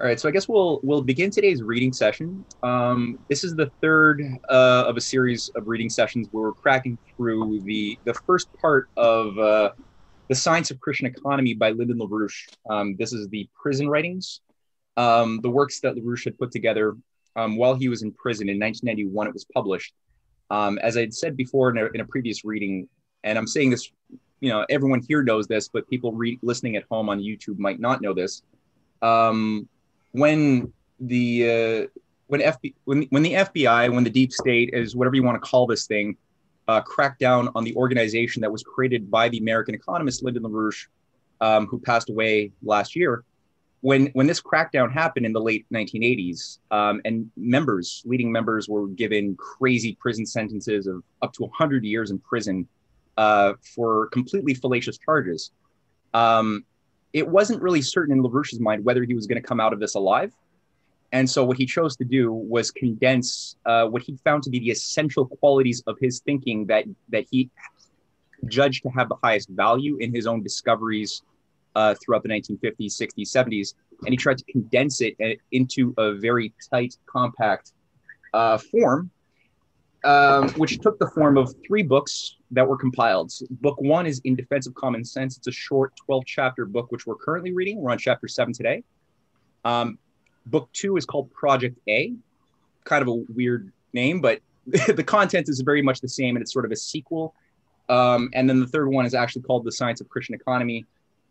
All right, so I guess we'll begin today's reading session. This is the third of a series of reading sessions where we're cracking through the first part of The Science of Christian Economy by Lyndon LaRouche. This is the prison writings, the works that LaRouche had put together while he was in prison in 1991. It was published. As I had said before in a previous reading, and I'm saying this, everyone here knows this, but people listening at home on YouTube might not know this. When the FBI, when the deep state, is whatever you want to call this thing, cracked down on the organization that was created by the American economist Lyndon LaRouche, who passed away last year. When this crackdown happened in the late 1980s, and leading members were given crazy prison sentences of up to 100 years in prison for completely fallacious charges. It wasn't really certain in LaRouche's mind whether he was going to come out of this alive. And so what he chose to do was condense what he found to be the essential qualities of his thinking that he judged to have the highest value in his own discoveries throughout the 1950s, 60s, 70s. And he tried to condense it into a very tight, compact form, which took the form of 3 books that were compiled. Book 1 is In Defense of Common Sense. It's a short 12-chapter book, which we're currently reading. We're on chapter 7 today. Book 2 is called Project A, kind of a weird name, but the content is very much the same, and it's sort of a sequel. And then the third one is actually called The Science of Christian Economy.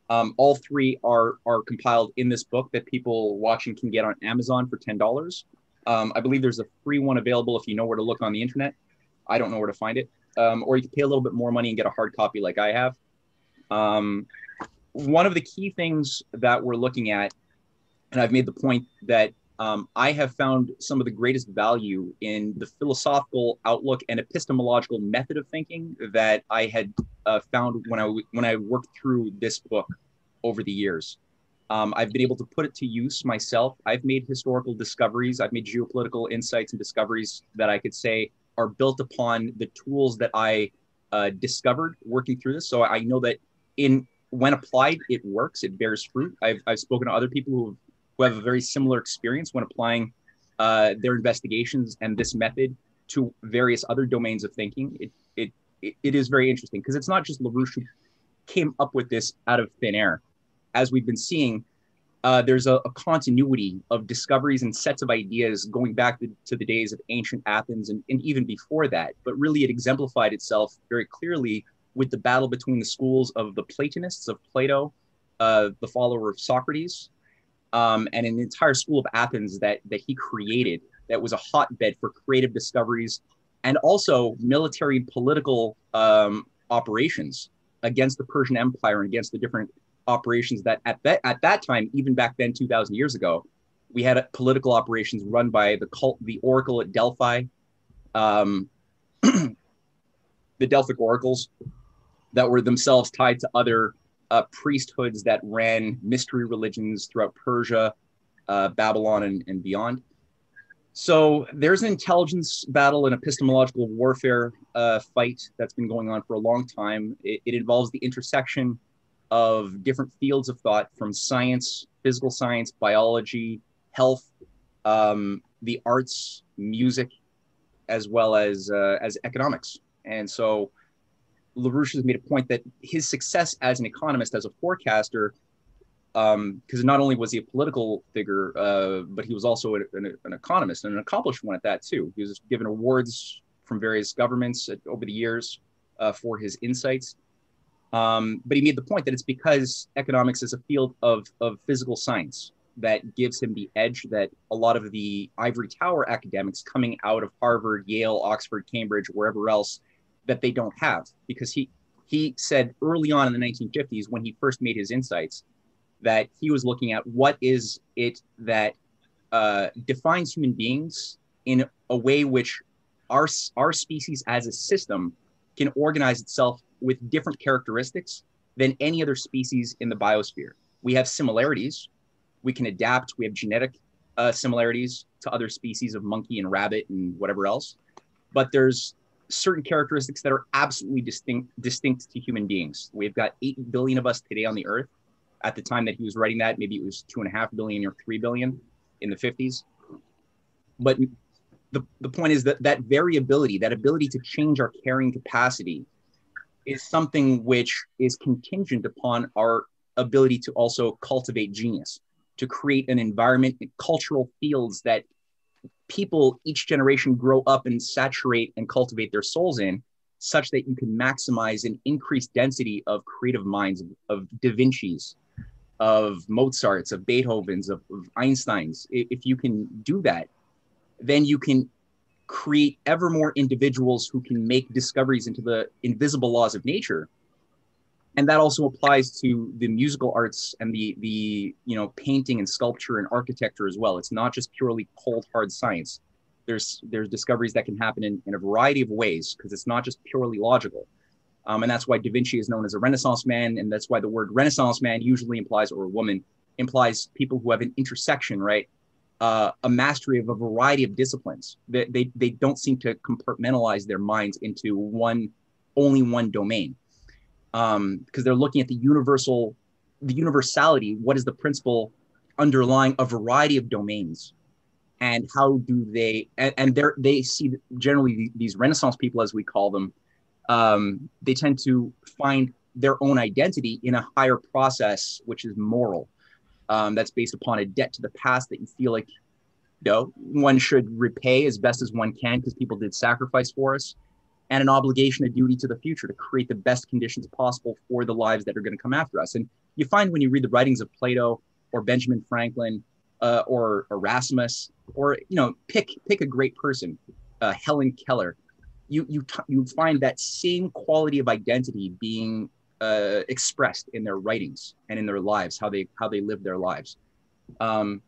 All 3 are compiled in this book that people watching can get on Amazon for $10. I believe there's a free one available if you know where to look on the internet. I don't know where to find it. Or you can pay a little bit more money and get a hard copy like I have. One of the key things that we're looking at, and I've made the point that I have found some of the greatest value in the philosophical outlook and epistemological method of thinking that I had found when I worked through this book over the years. I've been able to put it to use myself. I've made historical discoveries. I've made geopolitical insights and discoveries that I could say are built upon the tools that I discovered working through this. So I know that when applied, it works. It bears fruit. I've spoken to other people who have a very similar experience when applying their investigations and this method to various other domains of thinking. It is very interesting because it's not just LaRouche who came up with this out of thin air. As we've been seeing, there's a continuity of discoveries and sets of ideas going back to the days of ancient Athens and even before that. But really, it exemplified itself very clearly with the battle between the schools of the Platonists, of Plato, the follower of Socrates, and an entire school of Athens that he created that was a hotbed for creative discoveries and also military and political operations against the Persian Empire and against the different operations that at that time, even back then, 2,000 years ago, we had political operations run by the Oracle at Delphi, the Delphic oracles that were themselves tied to other priesthoods that ran mystery religions throughout Persia, Babylon, and beyond. So there's an intelligence battle and epistemological warfare fight that's been going on for a long time. It involves the intersection of different fields of thought from science, physical science, biology, health, the arts, music, as well as economics. And so LaRouche has made a point that his success as an economist, as a forecaster, because not only was he a political figure, but he was also an economist and an accomplished one at that too. He was given awards from various governments over the years for his insights. But he made the point that it's because economics is a field of physical science that gives him the edge that a lot of the ivory tower academics coming out of Harvard, Yale, Oxford, Cambridge, wherever else, that they don't have. Because he said early on in the 1950s, when he first made his insights, that he was looking at what is it that defines human beings in a way which our species as a system can organize itself with different characteristics than any other species in the biosphere. We have similarities. We can adapt. We have genetic similarities to other species of monkey and rabbit and whatever else. But there's certain characteristics that are absolutely distinct to human beings. We've got 8 billion of us today on the earth. At the time that he was writing that, maybe it was 2.5 billion or 3 billion in the 50s. But the point is that variability, that ability to change our carrying capacity, is something which is contingent upon our ability to also cultivate genius, to create an environment and cultural fields that people, each generation, grow up and saturate and cultivate their souls in, such that you can maximize an increased density of creative minds, of Da Vinci's, of Mozart's, of Beethoven's, of Einstein's. If you can do that, then you can create ever more individuals who can make discoveries into the invisible laws of nature. And that also applies to the musical arts and the painting and sculpture and architecture as well. It's not just purely cold, hard science. There's discoveries that can happen in a variety of ways, because it's not just purely logical. And that's why Da Vinci is known as a Renaissance man. And that's why the word Renaissance man usually implies, or a woman, implies people who have an intersection, right? A mastery of a variety of disciplines. They don't seem to compartmentalize their minds into only one domain. Because they're looking at the universality. What is the principle underlying a variety of domains? And how do they, and they see generally these Renaissance people, as we call them, they tend to find their own identity in a higher process, which is moral. That's based upon a debt to the past that you feel like, one should repay as best as one can, because people did sacrifice for us, and an obligation, a duty to the future, to create the best conditions possible for the lives that are going to come after us. And you find when you read the writings of Plato or Benjamin Franklin or Erasmus, or pick a great person, Helen Keller, you find that same quality of identity being expressed in their writings and in their lives, how they live their lives.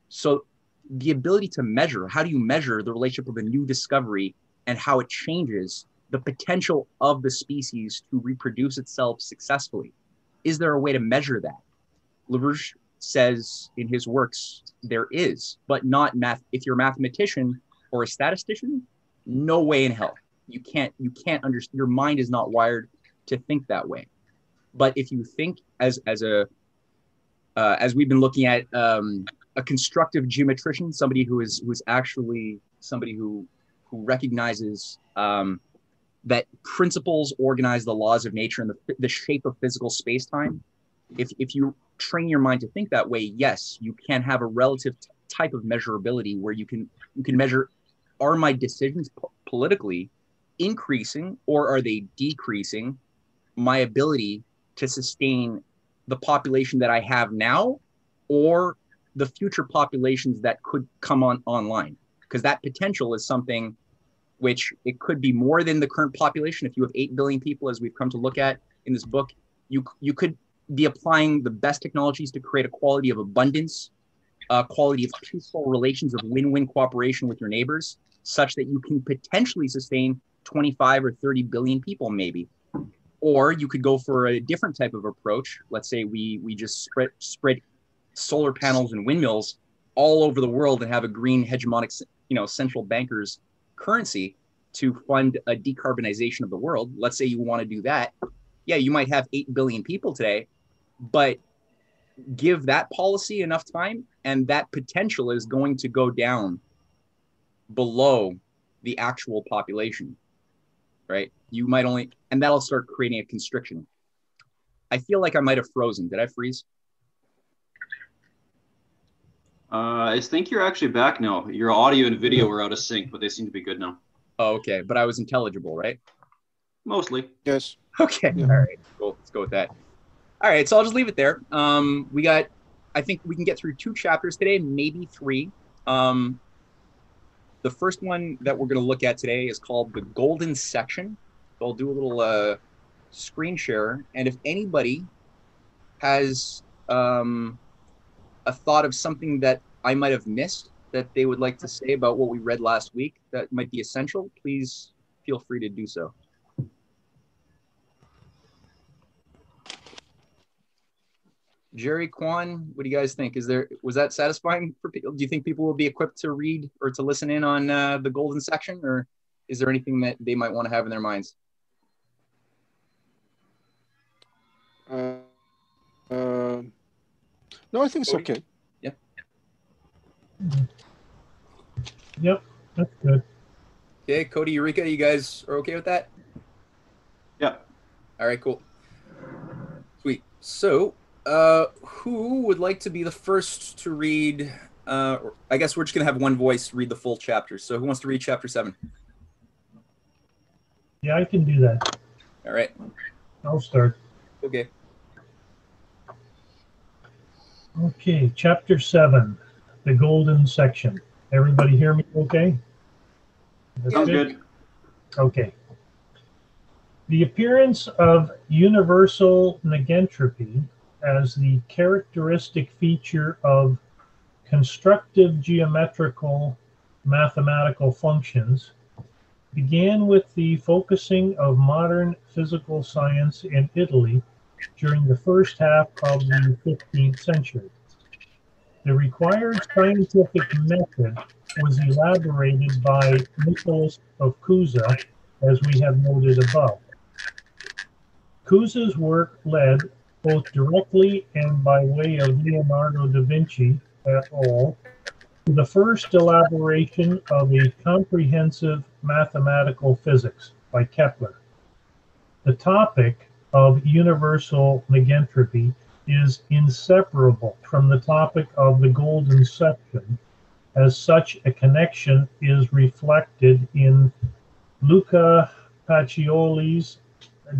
So the ability to measure, how do you measure the relationship of a new discovery and how it changes the potential of the species to reproduce itself successfully? Is there a way to measure that? LaRouche says in his works, there is, but not math. If you're a mathematician or a statistician, no way in hell. You can't understand. Your mind is not wired to think that way. But if you think as we've been looking at, a constructive geometrician, somebody who is actually somebody who recognizes that principles organize the laws of nature and the shape of physical space-time. If you train your mind to think that way, yes, you can have a relative type of measurability where you can measure, are my decisions politically increasing or are they decreasing my ability to sustain the population that I have now or the future populations that could come online? Because that potential is something which it could be more than the current population. If you have 8 billion people, as we've come to look at in this book, you could be applying the best technologies to create a quality of abundance, a quality of peaceful relations of win-win cooperation with your neighbors, such that you can potentially sustain 25 or 30 billion people maybe. Or you could go for a different type of approach. Let's say we just spread solar panels and windmills all over the world and have a green hegemonic, central bankers currency to fund a decarbonization of the world. Let's say you want to do that. Yeah, you might have 8 billion people today, but give that policy enough time and that potential is going to go down below the actual population, right? You might only, and that'll start creating a constriction. I feel like I might have frozen. Did I freeze? I think you're actually back now. Your audio and video were out of sync, but they seem to be good now. Oh, okay. But I was intelligible, right? Mostly. Yes. Okay. Yeah. All right. Cool. Let's go with that. All right. So I'll just leave it there. I think we can get through 2 chapters today, maybe 3. The first one that we're going to look at today is called The Golden Section. So I'll do a little screen share. And if anybody has a thought of something that I might have missed that they would like to say about what we read last week that might be essential, please feel free to do so. Jerry, Kwan, what do you guys think? Was that satisfying for people? Do you think people will be equipped to read or to listen in on the Golden Section, or is there anything that they might want to have in their minds? No, I think it's Cody? okay. Yeah. Yep, that's good. Okay, Cody, Eureka, you guys are okay with that? Yeah. All right, cool. Sweet. So, who would like to be the first to read? I guess we're just gonna have one voice read the full chapter. So, who wants to read chapter 7? Yeah, I can do that. All right. I'll start. Okay. Okay, chapter 7, the golden section. Everybody hear me okay? That's Sounds good. Okay. The appearance of universal negentropy as the characteristic feature of constructive geometrical mathematical functions began with the focusing of modern physical science in Italy during the first half of the 15th century. The required scientific method was elaborated by Nicholas of Cusa, as we have noted above. Cusa's work led, both directly and by way of Leonardo da Vinci et al., to the first elaboration of a comprehensive mathematical physics by Kepler. The topic of universal negentropy is inseparable from the topic of the golden section, as such a connection is reflected in Luca Pacioli's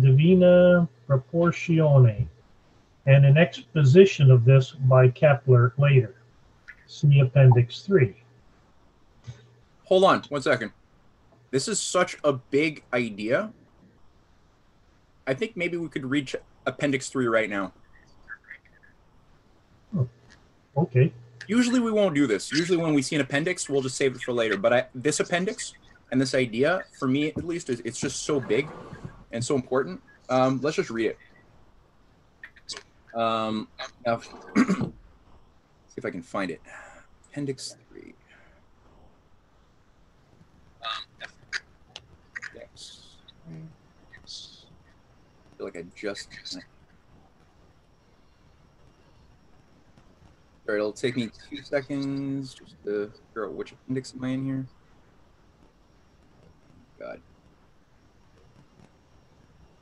Divina Proportione, and an exposition of this by Kepler later. See Appendix 3. Hold on 1 second. This is such a big idea. I think maybe we could read Appendix 3 right now. Oh, okay. Usually we won't do this. Usually when we see an appendix, we'll just save it for later. But this appendix and this idea, for me at least, it's just so big and so important. Let's just read it. Now, see if I can find it. Appendix 3. Thanks. I feel like I just... All right, it'll take me 2 seconds just to figure out which appendix am I in here. God.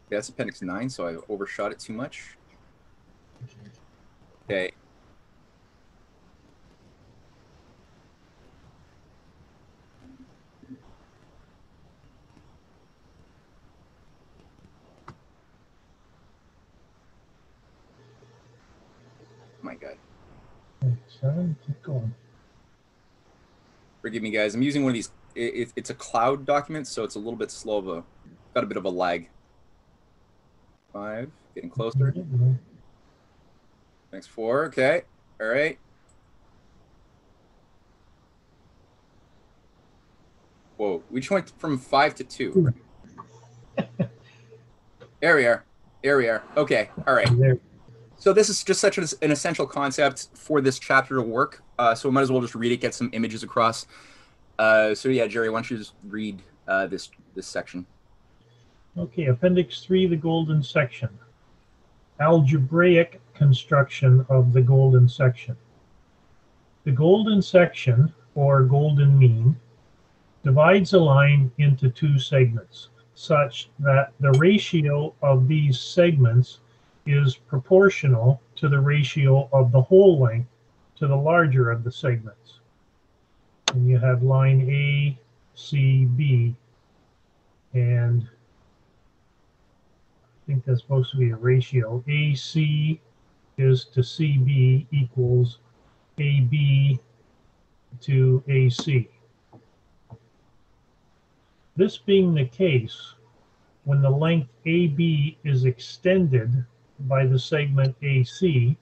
Okay, that's appendix 9, so I overshot it too much. Okay. My God. 7, keep going. Forgive me, guys. I'm using one of these. It's a cloud document, so it's a little bit slow of got a bit of a lag. 5, getting closer. Next 4, okay. All right. Whoa, we just went from 5 to 2. There we are. There we are. Okay, all right. So this is just such an essential concept for this chapter to work. So we might as well just read it, get some images across. So yeah, Jerry, why don't you just read this section? Okay, Appendix 3, the golden section. Algebraic construction of the golden section. The golden section, or golden mean, divides a line into 2 segments, such that the ratio of these segments is proportional to the ratio of the whole length to the larger of the segments. And you have line A, C, B, and I think that's supposed to be a ratio. AC is to CB equals AB to AC. This being the case, when the length AB is extended by the segment AC,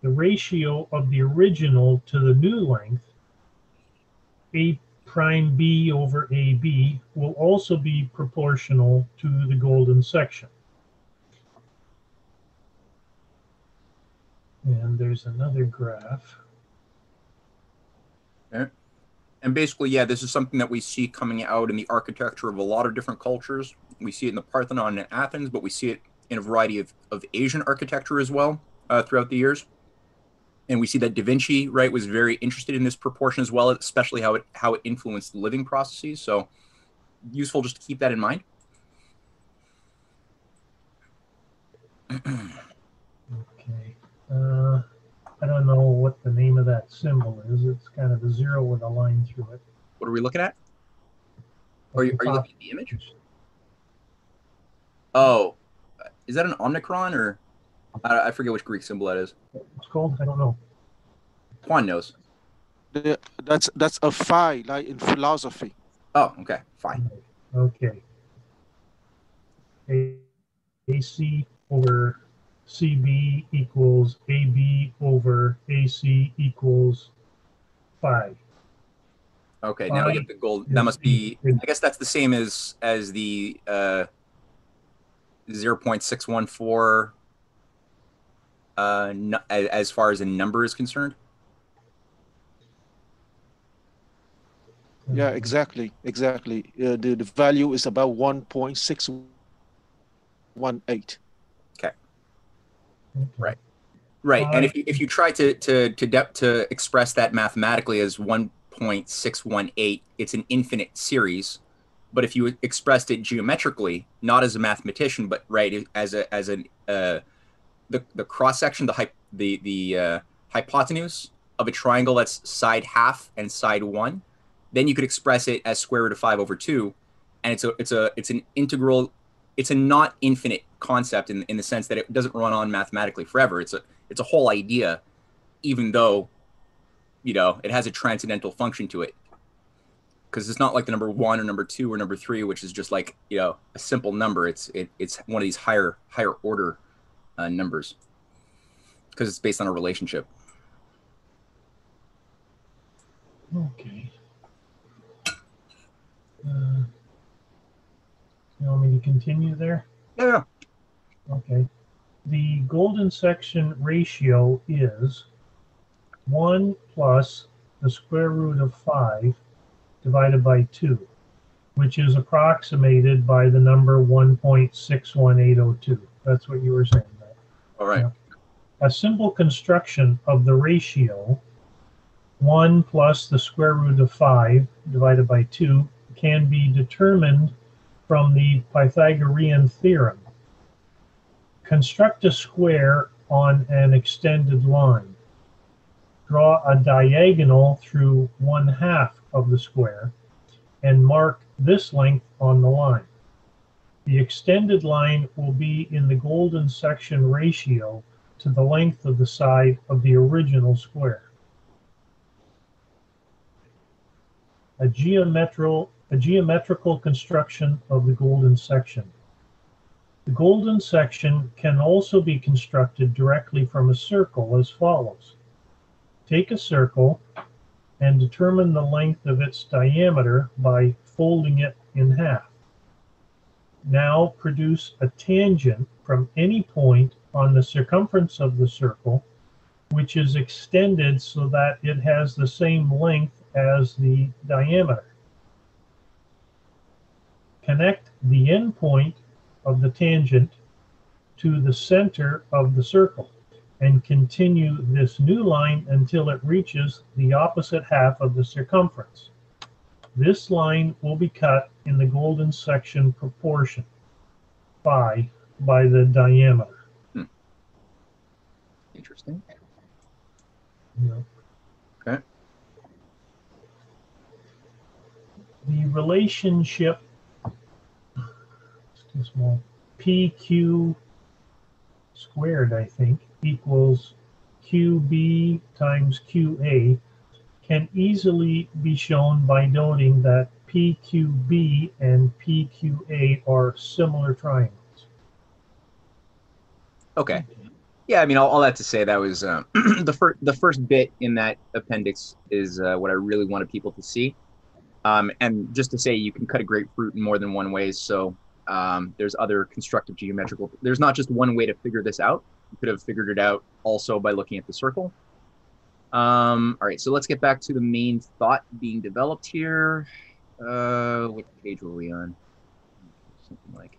the ratio of the original to the new length, A prime B over AB, will also be proportional to the golden section. And there's another graph. Okay. And basically, yeah, this is something that we see coming out in the architecture of a lot of different cultures. We see it in the Parthenon in Athens, but we see it in a variety of Asian architecture as well throughout the years. And we see that Da Vinci, right, was very interested in this proportion as well, especially how it influenced living processes. So useful just to keep that in mind. Okay. I don't know what the name of that symbol is. It's kind of a zero with a line through it. What are we looking at? Are you looking at the image? Oh, is that an omicron, or I forget which Greek symbol that is. It's called? I don't know. Juan knows. That's a phi, like in philosophy. Oh, okay, fine. Okay. AC over CB equals AB over AC equals phi. Okay, now we get the gold. That must be. I guess that's the same as the 0.614. As far as a number is concerned. Yeah, exactly. The value is about 1.618. Okay. Right. And if you try to express that mathematically as 1.618, it's an infinite series. But if you expressed it geometrically, not as a mathematician, but as the cross section, the hypotenuse of a triangle that's side half and side one, then you could express it as square root of 5 over 2, and it's an integral. It's a not infinite concept in the sense that it doesn't run on mathematically forever. It's a whole idea, even though it has a transcendental function to it, because it's not like the number 1 or number 2 or number 3, which is just like a simple number. It's one of these higher order numbers, because it's based on a relationship. Okay. You want me to continue there? Yeah. Okay. The golden section ratio is 1 plus the square root of 5 divided by 2, which is approximated by the number 1.61802. That's what you were saying, right? All right. Yeah. A simple construction of the ratio 1 plus the square root of 5 divided by 2 can be determined from the Pythagorean theorem. Construct a square on an extended line. Draw a diagonal through 1/2 of the square and mark this length on the line. The extended line will be in the golden section ratio to the length of the side of the original square. A geometrical construction of the golden section. The golden section can also be constructed directly from a circle as follows. Take a circle and determine the length of its diameter by folding it in half. Now produce a tangent from any point on the circumference of the circle, which is extended so that it has the same length as the diameter. Connect the end point of the tangent to the center of the circle and continue this new line until it reaches the opposite half of the circumference. This line will be cut in the golden section proportion, phi, by the diameter. Interesting. Yeah. Okay. The relationship, it's too small, PQ squared, I think, equals QB times QA can easily be shown by noting that PQB and PQA are similar triangles. Okay. Yeah, I mean, all that to say, that was the first bit in that appendix is what I really wanted people to see. And just to say, you can cut a grapefruit in more than one way. So there's other constructive geometrical. There's not just one way to figure this out. You could have figured it out also by looking at the circle. All right, so let's get back to the main thought being developed here. What page were we on? Something like.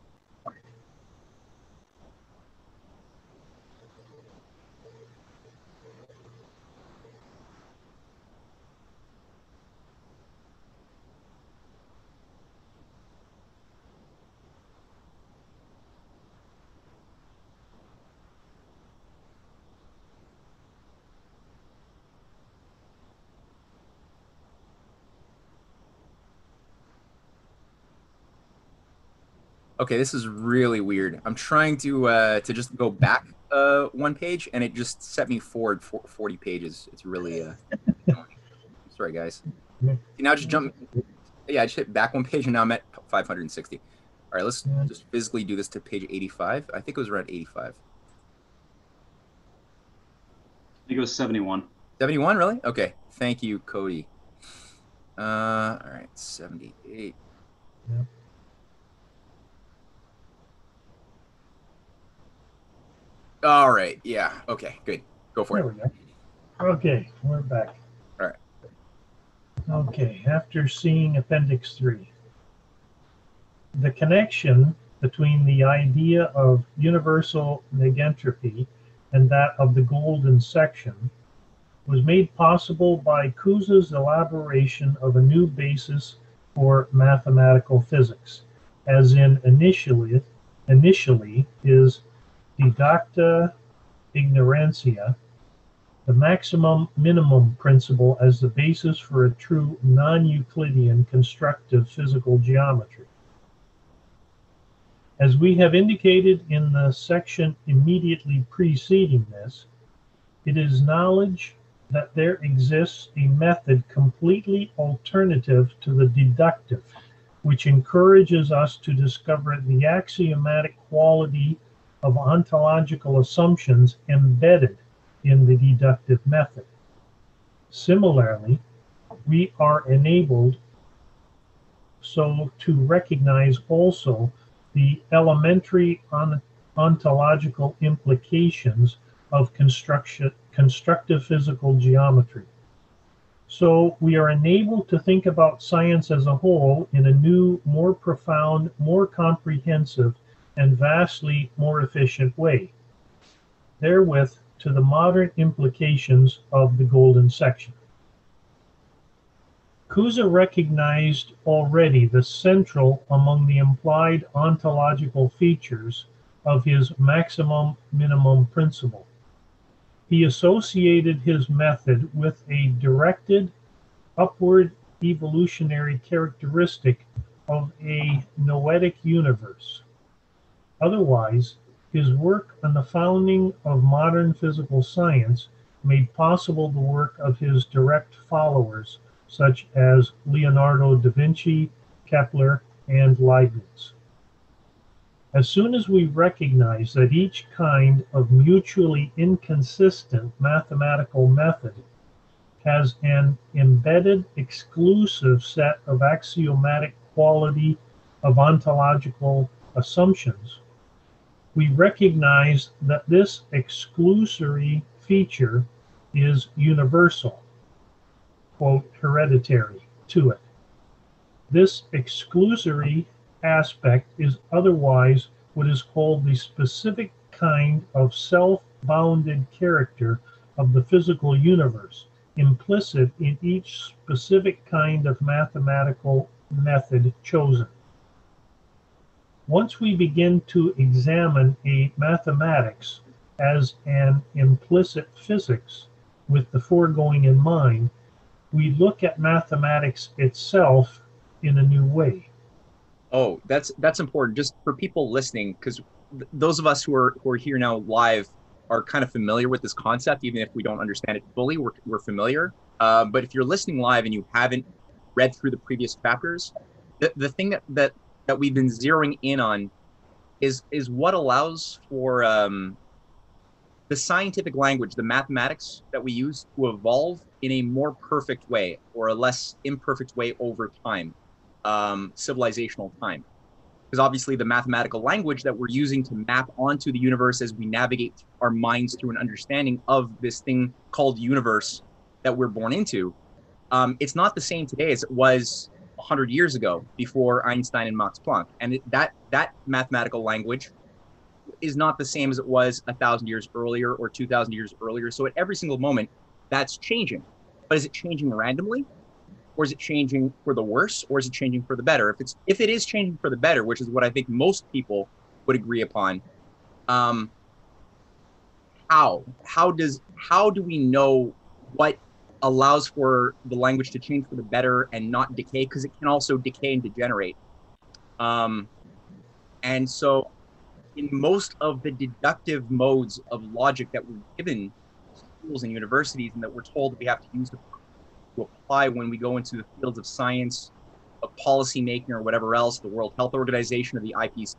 Okay, this is really weird. I'm trying to just go back one page, and it just set me forward 40 pages. It's really annoying. I'm sorry, guys. Now just jump. Yeah, I just hit back one page, and now I'm at 560. All right, let's just physically do this to page 85. I think it was around 85. I think it was 71. 71, really? Okay. Thank you, Cody. All right, 78. Yeah. All right. Yeah. Okay. Good. Go for There it. we go. Okay, we're back. All right. Okay, after seeing Appendix 3, the connection between the idea of universal negentropy and that of the golden section was made possible by Cousé's elaboration of a new basis for mathematical physics, as in initially is didacta ignorantia, the maximum minimum principle as the basis for a true non-Euclidean constructive physical geometry. As we have indicated in the section immediately preceding this, it is knowledge that there exists a method completely alternative to the deductive, which encourages us to discover the axiomatic quality of ontological assumptions embedded in the deductive method. Similarly, we are enabled so to recognize also the elementary ontological implications of constructive physical geometry. So we are enabled to think about science as a whole in a new, more profound, more comprehensive, and vastly more efficient way. Therewith, to the modern implications of the golden section. Cousé recognized already the central among the implied ontological features of his maximum minimum principle. He associated his method with a directed upward evolutionary characteristic of a noetic universe. Otherwise, his work on the founding of modern physical science made possible the work of his direct followers, such as Leonardo da Vinci, Kepler, and Leibniz. As soon as we recognize that each kind of mutually inconsistent mathematical method has an embedded exclusive set of axiomatic quality of ontological assumptions, we recognize that this exclusory feature is universal, quote, hereditary to it. This exclusory aspect is otherwise what is called the specific kind of self-bounded character of the physical universe, implicit in each specific kind of mathematical method chosen. Once we begin to examine a mathematics as an implicit physics with the foregoing in mind, we look at mathematics itself in a new way. Oh, that's important just for people listening, because those of us who are here now live are kind of familiar with this concept, even if we don't understand it fully. We're familiar. But if you're listening live and you haven't read through the previous chapters, the thing that we've been zeroing in on is what allows for the scientific language, the mathematics that we use to evolve in a more perfect way or a less imperfect way over time, civilizational time. Because obviously the mathematical language that we're using to map onto the universe as we navigate our minds through an understanding of this thing called universe that we're born into, it's not the same today as it was 100 years ago before Einstein and Max Planck. And that mathematical language is not the same as it was 1,000 years earlier or 2,000 years earlier. So at every single moment, that's changing. But is it changing randomly? Or is it changing for the worse? Or is it changing for the better? If it is changing for the better, which is what I think most people would agree upon, how do we know what allows for the language to change for the better and not decay? Because it can also decay and degenerate. And so in most of the deductive modes of logic that we're given in schools and universities and that we're told that we have to use to apply when we go into the fields of science, of policy making, or whatever else, the World Health Organization or the IPCC,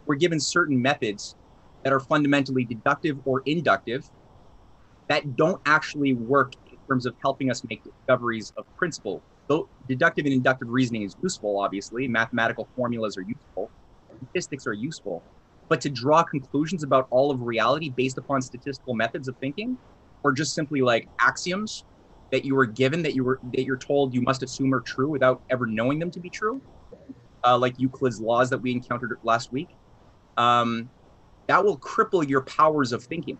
we're given certain methods that are fundamentally deductive or inductive that don't actually work in terms of helping us make discoveries of principle. Though deductive and inductive reasoning is useful, obviously, mathematical formulas are useful, statistics are useful, but to draw conclusions about all of reality based upon statistical methods of thinking, or just simply like axioms that you were given, that you're told you must assume are true without ever knowing them to be true, like Euclid's laws that we encountered last week, that will cripple your powers of thinking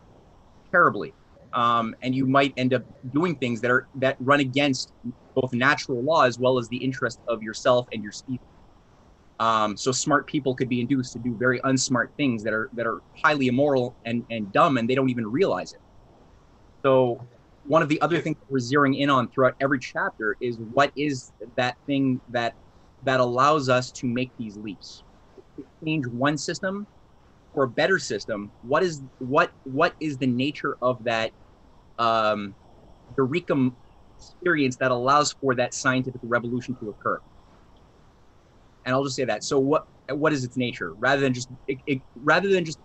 terribly. And you might end up doing things that run against both natural law as well as the interest of yourself and your species. So smart people could be induced to do very unsmart things that are highly immoral and dumb, and they don't even realize it. So one of the other things that we're zeroing in on throughout every chapter is what is that thing that allows us to make these leaps, to change one system for a better system. What is the nature of that eureka experience that allows for that scientific revolution to occur? And I'll just say that. So what is its nature? Rather than just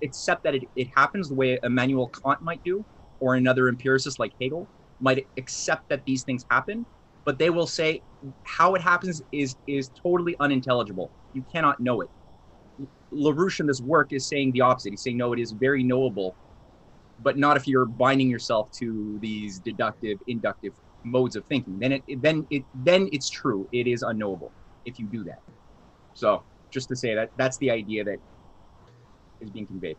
accept that it happens the way Immanuel Kant might do, or another empiricist like Hegel might accept that these things happen, but they will say how it happens is totally unintelligible. You cannot know it. LaRouche in this work is saying the opposite. He's saying, no, it is very knowable, but not if you're binding yourself to these deductive, inductive modes of thinking. Then it's true. It is unknowable if you do that. So just to say that's the idea that is being conveyed.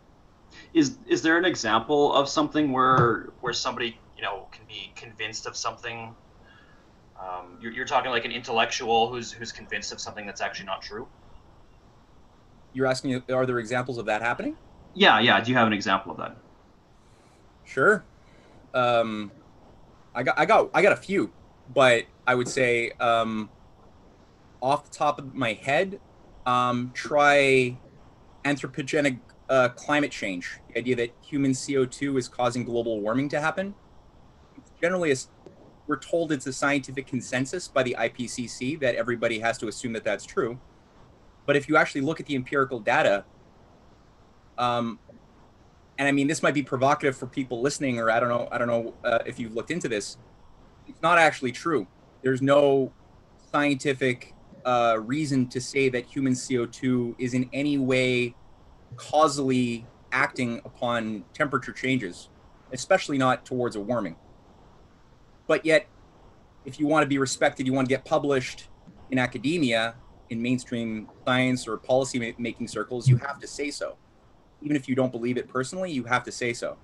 Is there an example of something where somebody can be convinced of something? You're talking like an intellectual who's convinced of something that's actually not true. You're asking, are there examples of that happening? Yeah. Do you have an example of that? Sure. I got a few, but I would say off the top of my head, try anthropogenic climate change. The idea that human CO2 is causing global warming to happen. It's generally, we're told it's a scientific consensus by the IPCC that everybody has to assume that that's true. But if you actually look at the empirical data, and I mean, this might be provocative for people listening, or I don't know if you've looked into this. It's not actually true. There's no scientific reason to say that human CO2 is in any way causally acting upon temperature changes, especially not towards a warming. But yet, if you want to be respected, you want to get published in academia, in mainstream science or policy making circles, you have to say so. Even if you don't believe it personally, you have to say so.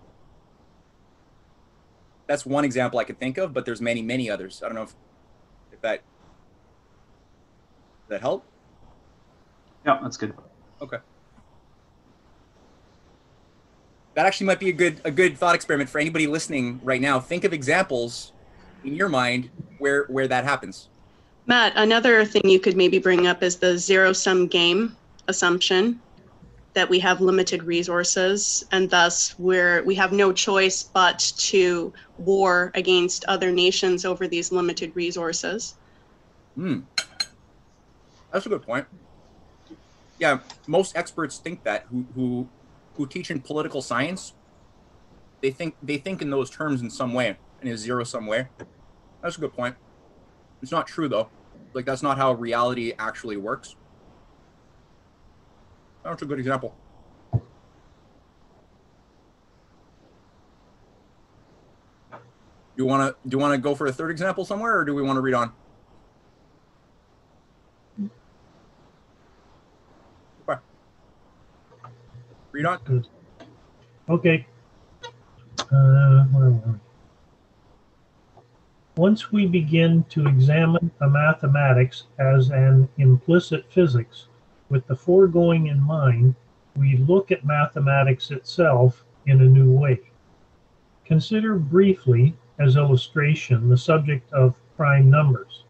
That's one example I could think of, but there's many, many others. I don't know if that help? Yeah, that's good. Okay. That actually might be a good thought experiment for anybody listening right now. Think of examples in your mind where that happens. Matt, another thing you could maybe bring up is the zero-sum game assumption, that we have limited resources and thus we have no choice but to war against other nations over these limited resources. That's a good point. Yeah, most experts think that who teach in political science, they think in those terms in some way, in a zero-sum way. That's a good point. It's not true though. Like, that's not how reality actually works. That's a good example. Do you want to go for a third example somewhere, or do we want to read on? Okay. Read on. Good. Okay. Where were we? Once we begin to examine a mathematics as an implicit physics, with the foregoing in mind, we look at mathematics itself in a new way. Consider briefly, as illustration, the subject of prime numbers.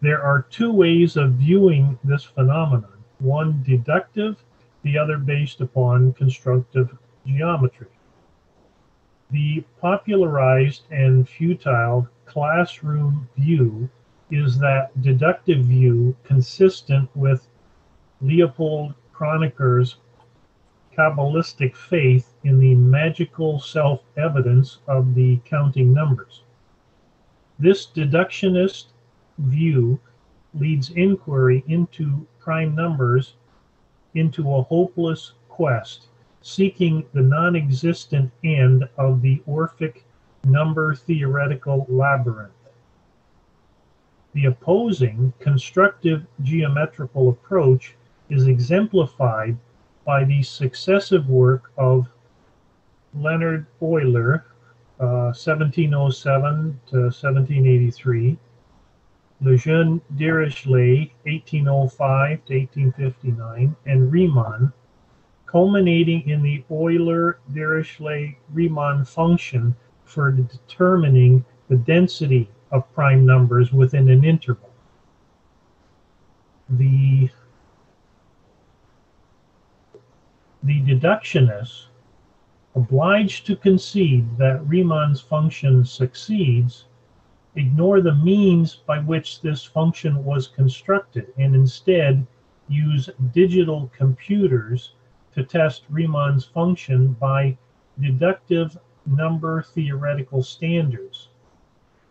There are two ways of viewing this phenomenon, one deductive the other based upon constructive geometry. The popularized and futile classroom view is that deductive view consistent with Leopold Kroneker's Kabbalistic faith in the magical self-evidence of the counting numbers. This deductionist view leads inquiry into prime numbers into a hopeless quest, seeking the non-existent end of the Orphic number theoretical labyrinth. The opposing constructive geometrical approach is exemplified by the successive work of Leonhard Euler, 1707 to 1783, Lejeune Dirichlet, 1805 to 1859, and Riemann, culminating in the Euler-Dirichlet-Riemann function for determining the density of prime numbers within an interval. The deductionists, obliged to concede that Riemann's function succeeds, ignore the means by which this function was constructed and instead use digital computers to test Riemann's function by deductive number theoretical standards.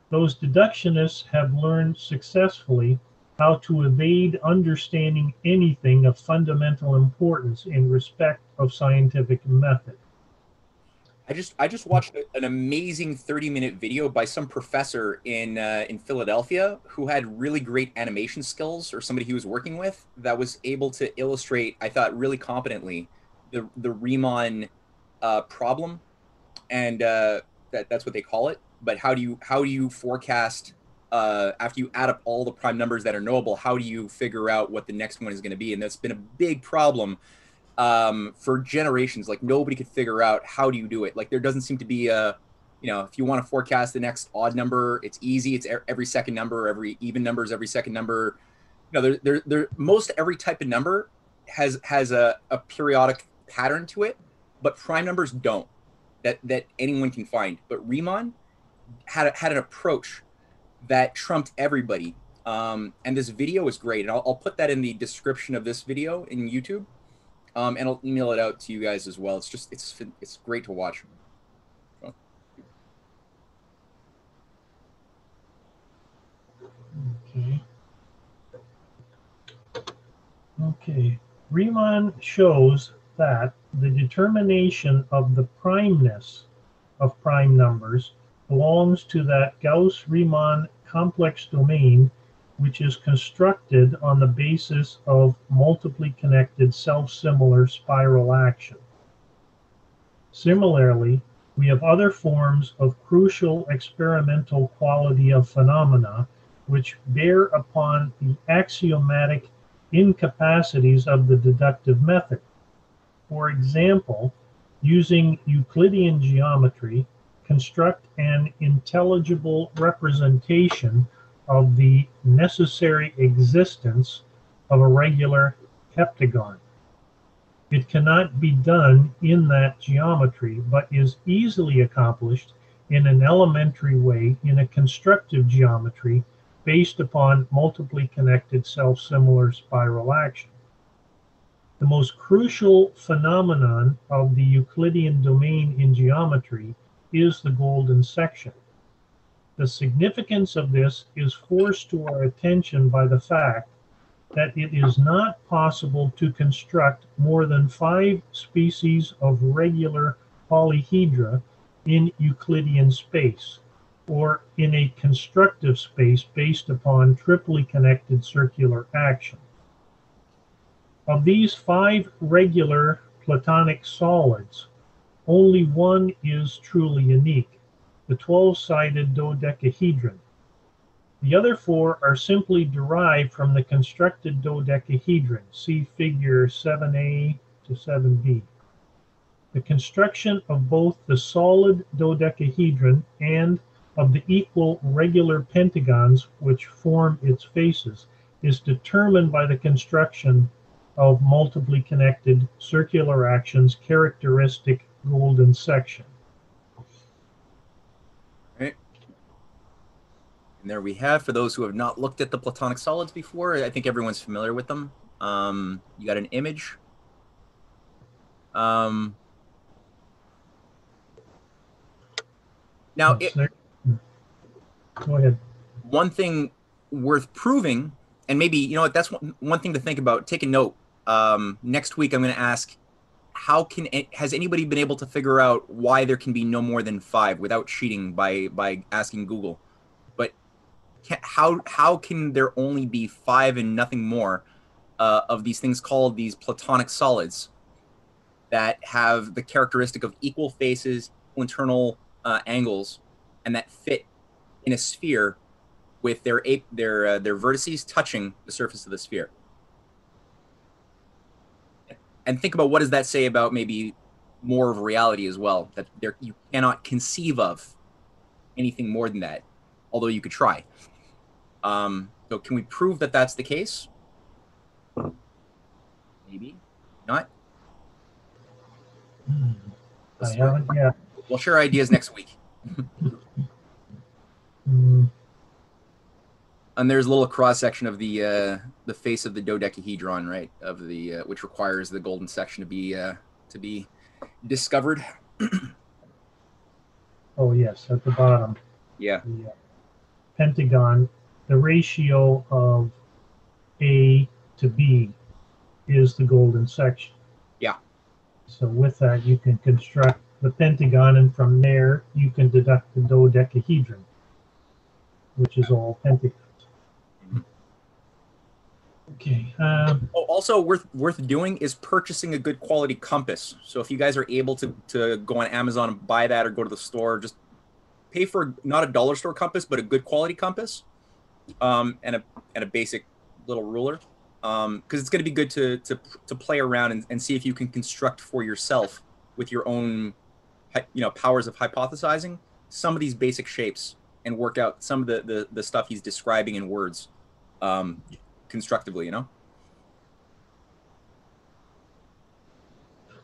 Those deductionists have learned successfully how to evade understanding anything of fundamental importance in respect of scientific method. I just watched an amazing 30-minute video by some professor in Philadelphia who had really great animation skills, or somebody he was working with that was able to illustrate, I thought, really competently the Riemann problem, and that's what they call it. But how do you forecast after you add up all the prime numbers that are knowable? How do you figure out what the next one is going to be? And that's been a big problem for generations. Like, nobody could figure out how do you do it. Like, there doesn't seem to be a, if you want to forecast the next odd number, it's easy. It's every second number, every even number is every second number. Most every type of number has a periodic pattern to it, but prime numbers don't, that anyone can find. But Riemann had an approach that trumped everybody. And this video is great. And I'll put that in the description of this video in YouTube. And I'll email it out to you guys as well. It's great to watch. So. Okay. Riemann shows that the determination of the primeness of prime numbers belongs to that Gauss-Riemann complex domain, which is constructed on the basis of multiply connected self-similar spiral action. Similarly, we have other forms of crucial experimental quality of phenomena which bear upon the axiomatic incapacities of the deductive method. For example, using Euclidean geometry, construct an intelligible representation of the necessary existence of a regular heptagon. It cannot be done in that geometry, but is easily accomplished in an elementary way in a constructive geometry based upon multiply connected self-similar spiral action. The most crucial phenomenon of the Euclidean domain in geometry is the golden section. The significance of this is forced to our attention by the fact that it is not possible to construct more than 5 species of regular polyhedra in Euclidean space, or in a constructive space based upon triply connected circular action. Of these 5 regular Platonic solids, only one is truly unique, the 12-sided dodecahedron. The other 4 are simply derived from the constructed dodecahedron. See figure 7a to 7b. The construction of both the solid dodecahedron and of the equal regular pentagons which form its faces is determined by the construction of multiply connected circular actions characteristic golden section. Right. And there we have, for those who have not looked at the Platonic solids before, I think everyone's familiar with them. You got an image. Now, Go ahead. One thing worth proving, and maybe, you know what, that's one thing to think about. Take a note. Next week, I'm going to ask, has anybody been able to figure out why there can be no more than 5 without cheating by asking Google? But how can there only be 5 and nothing more of these things called these Platonic solids that have the characteristic of equal faces, equal internal angles, and that fit in a sphere with their vertices touching the surface of the sphere? And think about, what does that say about maybe more of reality as well, that you cannot conceive of anything more than that, although you could try. So can we prove that that's the case? Maybe not. I haven't yet. We'll share ideas next week. And there's a little cross section of the face of the dodecahedron, right? Of the which requires the golden section to be discovered. Oh yes, at the bottom. Yeah. The pentagon, the ratio of A to B is the golden section. Yeah. So with that, you can construct the pentagon, and from there you can deduct the dodecahedron, which is all pentagons. Okay. Also worth doing is purchasing a good quality compass. So if you guys are able to go on Amazon and buy that, or go to the store, just pay for not a dollar store compass, but a good quality compass, and a basic little ruler, because it's going to be good to play around and see if you can construct for yourself with your own, powers of hypothesizing some of these basic shapes and work out some of the stuff he's describing in words. Constructively,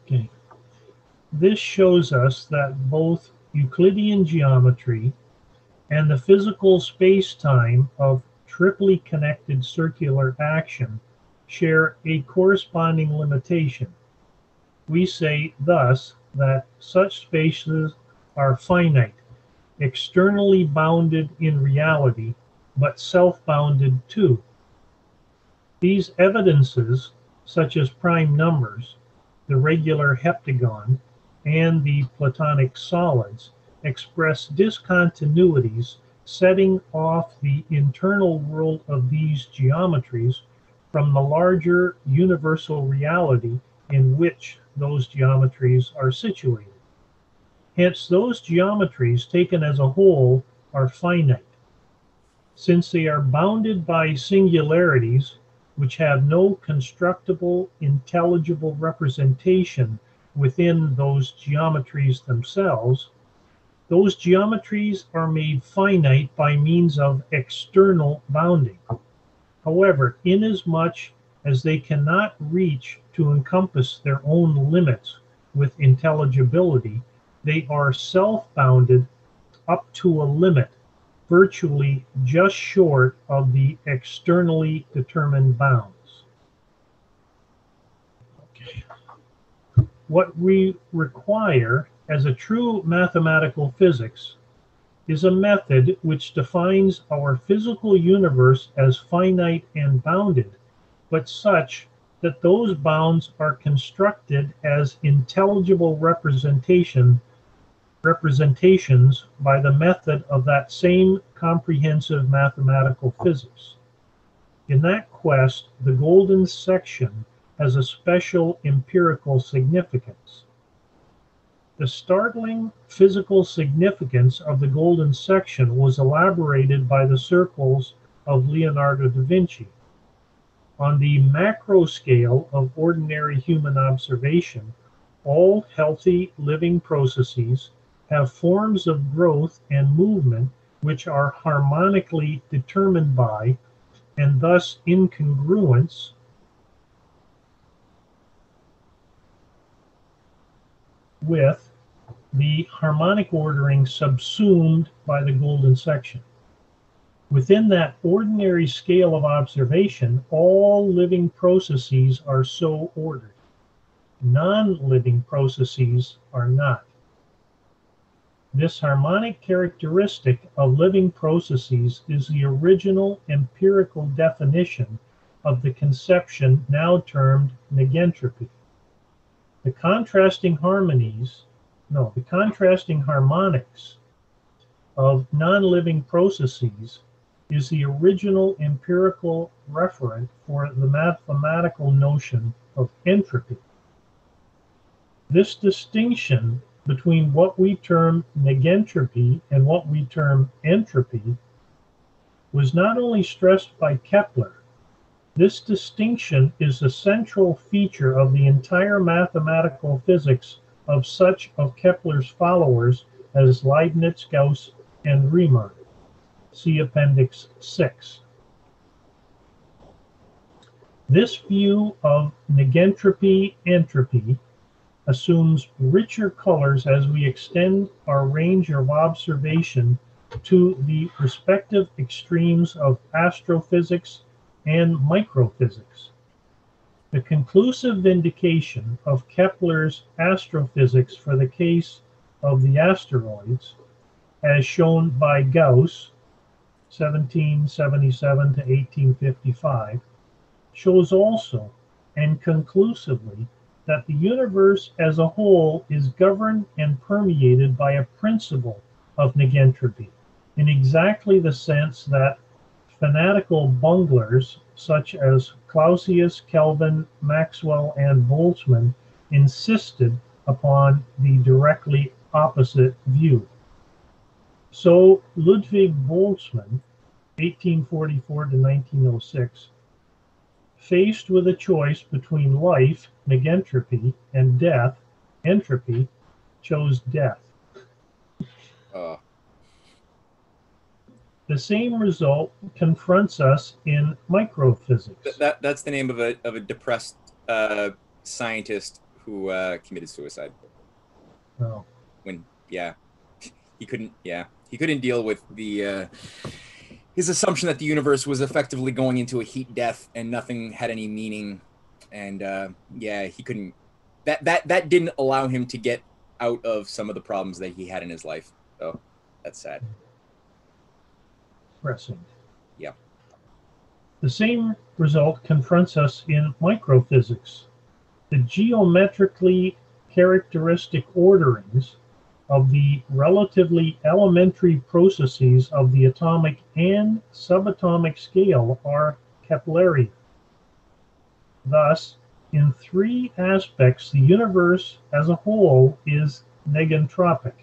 Okay. This shows us that both Euclidean geometry and the physical space-time of triply connected circular action share a corresponding limitation. We say thus that such spaces are finite, externally bounded in reality, but self-bounded too. These evidences, such as prime numbers, the regular heptagon, and the Platonic solids, express discontinuities setting off the internal world of these geometries from the larger universal reality in which those geometries are situated. Hence, those geometries taken as a whole are finite. Since they are bounded by singularities, which have no constructible, intelligible representation within those geometries themselves, those geometries are made finite by means of external bounding. However, inasmuch as they cannot reach to encompass their own limits with intelligibility, they are self-bounded up to a limit virtually just short of the externally determined bounds. Okay. What we require as a true mathematical physics is a method which defines our physical universe as finite and bounded, but such that those bounds are constructed as intelligible representations by the method of that same comprehensive mathematical physics. In that quest, the golden section has a special empirical significance. The startling physical significance of the golden section was elaborated by the circles of Leonardo da Vinci. On the macro scale of ordinary human observation, all healthy living processes have forms of growth and movement which are harmonically determined by, and thus in congruence with the harmonic ordering subsumed by the golden section. Within that ordinary scale of observation, all living processes are so ordered. Non-living processes are not. This harmonic characteristic of living processes is the original empirical definition of the conception now termed negentropy. The contrasting harmonics of non-living processes is the original empirical referent for the mathematical notion of entropy. This distinction between what we term negentropy and what we term entropy was not only stressed by Kepler. This distinction is a central feature of the entire mathematical physics of such of Kepler's followers as Leibniz, Gauss, and Riemann. See Appendix 6. This view of negentropy-entropy assumes richer colors as we extend our range of observation to the respective extremes of astrophysics and microphysics. The conclusive vindication of Kepler's astrophysics for the case of the asteroids, as shown by Gauss, 1777 to 1855, shows also and conclusively that the universe as a whole is governed and permeated by a principle of negentropy, in exactly the sense that fanatical bunglers such as Clausius, Kelvin, Maxwell, and Boltzmann insisted upon the directly opposite view. So Ludwig Boltzmann, 1844 to 1906, faced with a choice between life, negentropy, and death, entropy, chose death. The same result confronts us in microphysics. That's the name of a depressed scientist who committed suicide. Oh. He couldn't deal with the his assumption that the universe was effectively going into a heat death and nothing had any meaning, and he couldn't. That didn't allow him to get out of some of the problems that he had in his life. So that's sad. Pressing. Yeah. The same result confronts us in microphysics. The geometrically characteristic orderings of the relatively elementary processes of the atomic and subatomic scale are Keplerian. Thus, in three aspects, the universe as a whole is negentropic: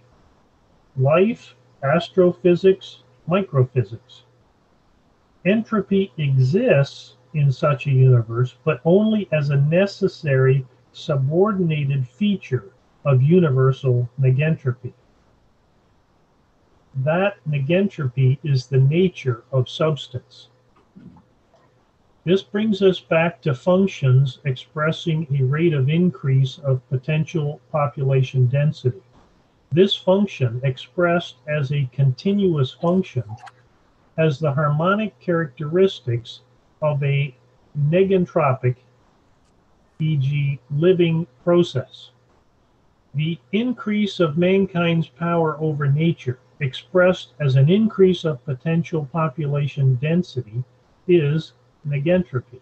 life, astrophysics, microphysics. Entropy exists in such a universe, but only as a necessary subordinated feature of universal negentropy. That negentropy is the nature of substance. This brings us back to functions expressing a rate of increase of potential population density. This function, expressed as a continuous function, has the harmonic characteristics of a negentropic, e.g., living process. The increase of mankind's power over nature, expressed as an increase of potential population density, is negentropy.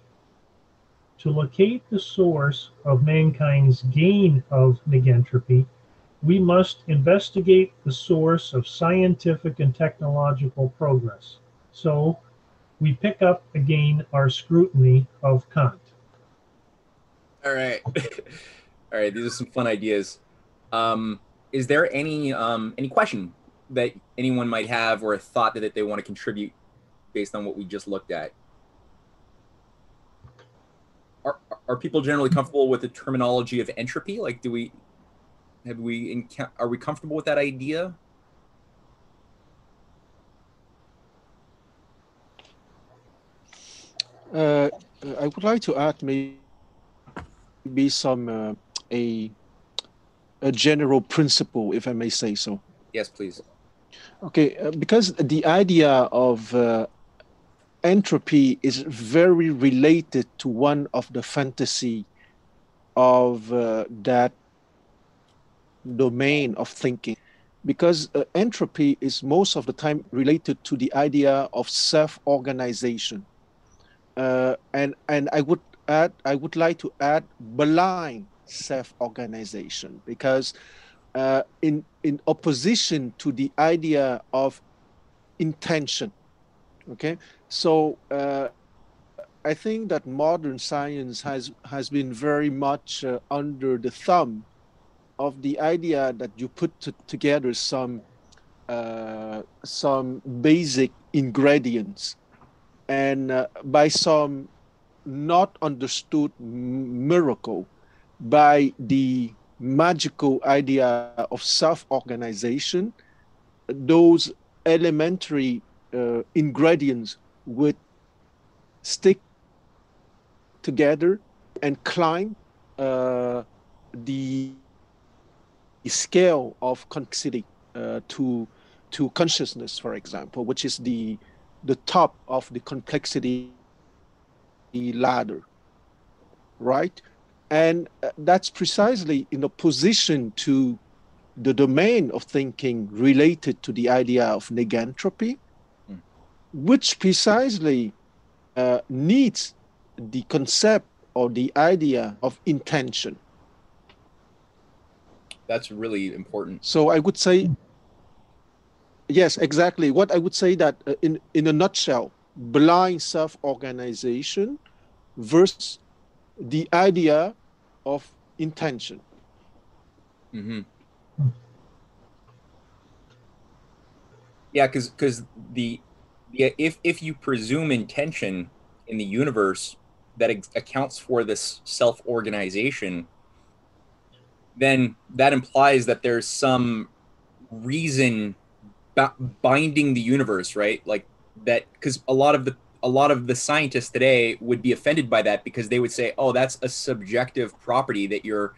To locate the source of mankind's gain of negentropy, we must investigate the source of scientific and technological progress. So we pick up again our scrutiny of Kant. All right. All right, these are some fun ideas. Is there any question that anyone might have or a thought that they want to contribute based on what we just looked at? Are people generally comfortable with the terminology of entropy? Like, are we comfortable with that idea? I would like to add maybe some a a general principle, if I may say so. Yes, please. Okay, because the idea of entropy is very related to one of the fantasy of that domain of thinking, because entropy is most of the time related to the idea of self-organization, and I would like to add blind self-organization, because in opposition to the idea of intention. Okay, so I think that modern science has been very much under the thumb of the idea that you put together some basic ingredients, and by some not understood miracle, by the magical idea of self-organization, those elementary ingredients would stick together and climb the scale of complexity to consciousness, for example, which is the top of the complexity ladder, right? And that's precisely in opposition to the domain of thinking related to the idea of negentropy, which precisely needs the concept or the idea of intention. That's really important. So I would say, yes, exactly. What I would say that in a nutshell, blind self-organization versus the idea of intention. Mm-hmm. Yeah, because if you presume intention in the universe that accounts for this self-organization, then that implies that there's some reason binding the universe, right? Like that, because a lot of the scientists today would be offended by that, because they would say, oh, that's a subjective property that you're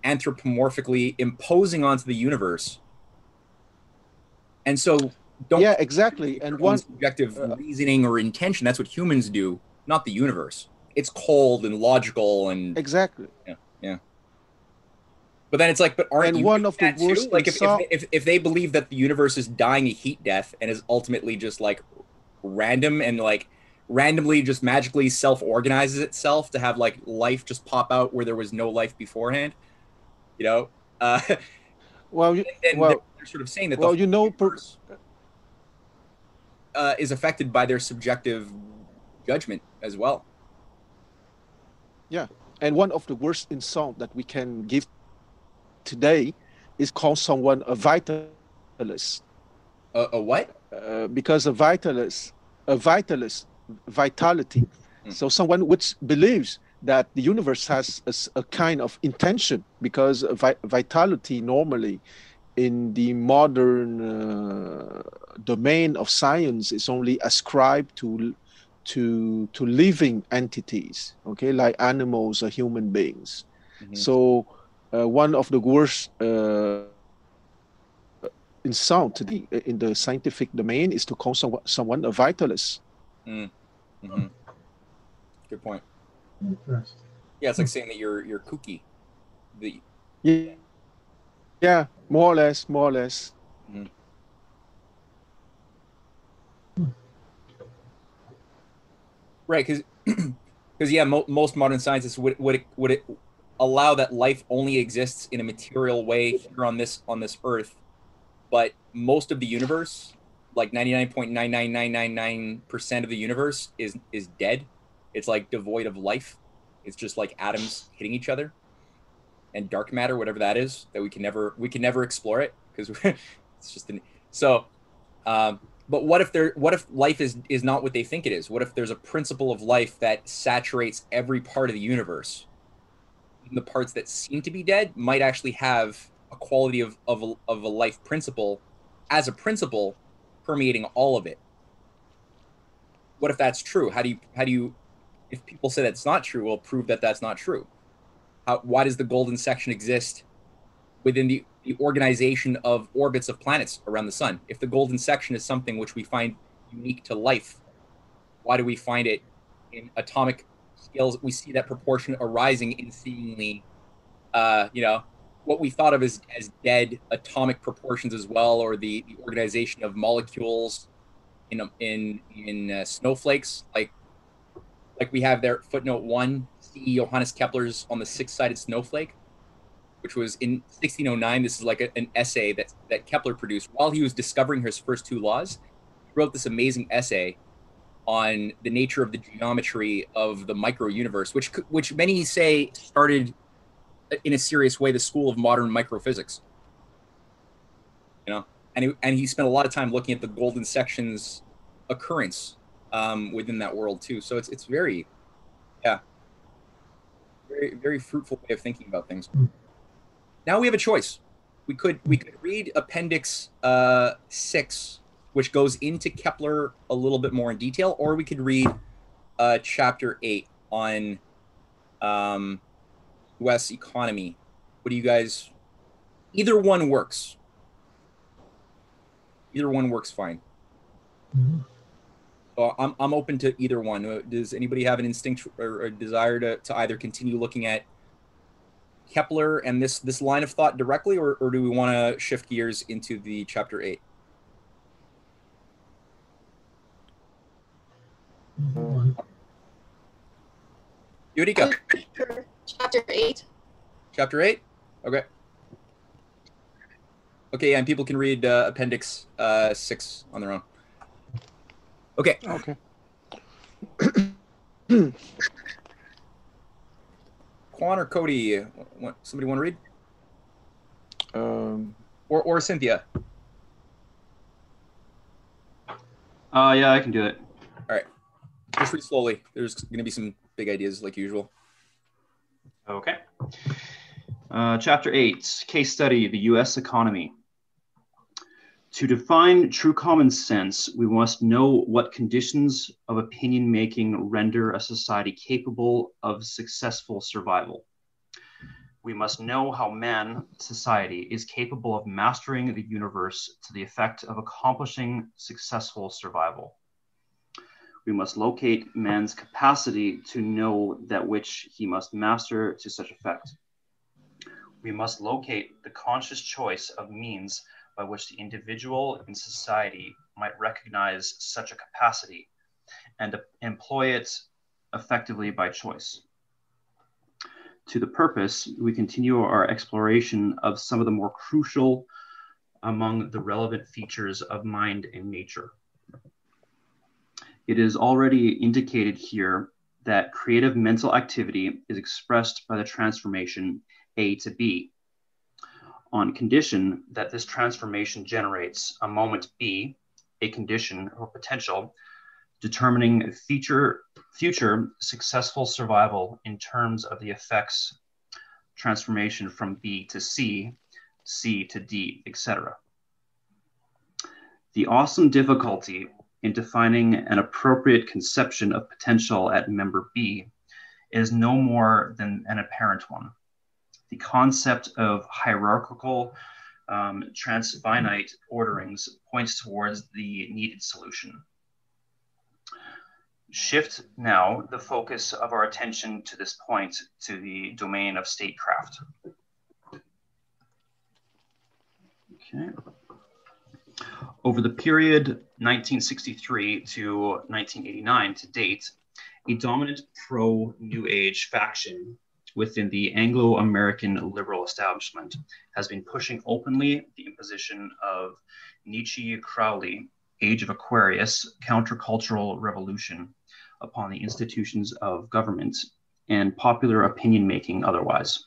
anthropomorphically imposing onto the universe. And so don't, yeah, exactly, and one subjective reasoning or intention. That's what humans do, not the universe. It's cold and logical and exactly. Yeah. But then it's like, but aren't and you one of the worst too? Like if they believe that the universe is dying a heat death and is ultimately just like random and like randomly just magically self-organizes itself to have like life just pop out where there was no life beforehand, you know? Well, they're sort of saying that the universe is affected by their subjective judgment as well. Yeah, and one of the worst insults that we can give today is call someone a vitalist. A what? Because a vitality. So someone which believes that the universe has a kind of intention, because vitality normally in the modern domain of science is only ascribed to living entities, okay, like animals or human beings. Mm-hmm. So one of the worst insult in the scientific domain is to call someone a vitalist. Mm-hmm. Good point. Interesting. Yeah, it's like saying that you're kooky. Yeah, more or less. Mm-hmm. Right, because yeah, most modern scientists would it allow that life only exists in a material way here on this earth, but most of the universe, like 99.99999% of the universe is dead. It's like devoid of life. It's just like atoms hitting each other and dark matter, whatever that is, that we can never explore it, because it's just so. But what if life is not what they think it is? What if there's a principle of life that saturates every part of the universe? Even the parts that seem to be dead might actually have a quality of a life principle as a principle permeating all of it. What if that's true? How do you if people say that's not true, well, prove that that's not true. Why does the golden section exist within the organization of orbits of planets around the sun. If the golden section is something which we find unique to life, why do we find it in atomic scales? We see that proportion arising in seemingly, what we thought of as dead atomic proportions as well, or the organization of molecules in snowflakes, like we have there, footnote 1, see Johannes Kepler's On the Six-Sided Snowflake, which was in 1609. This is like an essay that Kepler produced while he was discovering his first two laws. He wrote this amazing essay on the nature of the geometry of the micro universe, which many say started in a serious way the school of modern microphysics. And he spent a lot of time looking at the golden section's occurrence within that world too. So it's very, very, very fruitful way of thinking about things. Now we have a choice. We could read Appendix 6, which goes into Kepler a little bit more in detail, or we could read Chapter 8 on U.S. economy. What do you guys? Either one works. Either one works fine. So I'm open to either one. Does anybody have an instinct or a desire to either continue looking at Kepler and this line of thought directly, or do we want to shift gears into the Chapter 8? Eureka. Chapter 8. Chapter 8? Okay. Okay, yeah, and people can read Appendix 6 on their own. Okay. Okay. Quan or Cody, somebody want to read? Or Cynthia? Yeah, I can do it. All right. Just read slowly. There's going to be some big ideas like usual. Okay. Chapter 8, Case Study, the U.S. Economy. To define true common sense, we must know what conditions of opinion making render a society capable of successful survival. We must know how man, society, is capable of mastering the universe to the effect of accomplishing successful survival. We must locate man's capacity to know that which he must master to such effect. We must locate the conscious choice of means by which the individual in society might recognize such a capacity and employ it effectively by choice. To the purpose, we continue our exploration of some of the more crucial among the relevant features of mind and nature. It is already indicated here that creative mental activity is expressed by the transformation A to B, on condition that this transformation generates a moment B, a condition or potential, determining future successful survival in terms of the effects transformation from B to C, C to D, etc. The awesome difficulty in defining an appropriate conception of potential at member B is no more than an apparent one. The concept of hierarchical transfinite orderings points towards the needed solution. Shift now the focus of our attention to this point to the domain of statecraft. Okay. Over the period 1963 to 1989 to date, a dominant pro-New Age faction within the Anglo-American liberal establishment has been pushing openly the imposition of Nietzsche-Crowley Age of Aquarius countercultural revolution upon the institutions of government and popular opinion making otherwise.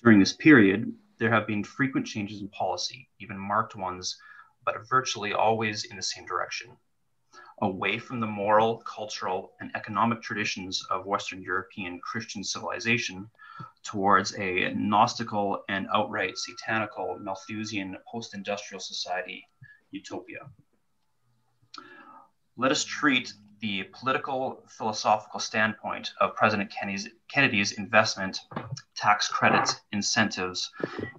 During this period, there have been frequent changes in policy, even marked ones, but virtually always in the same direction, away from the moral, cultural, and economic traditions of Western European Christian civilization towards a Gnostical and outright satanical Malthusian post-industrial society utopia. Let us treat the political philosophical standpoint of President Kennedy's investment tax credits, incentives,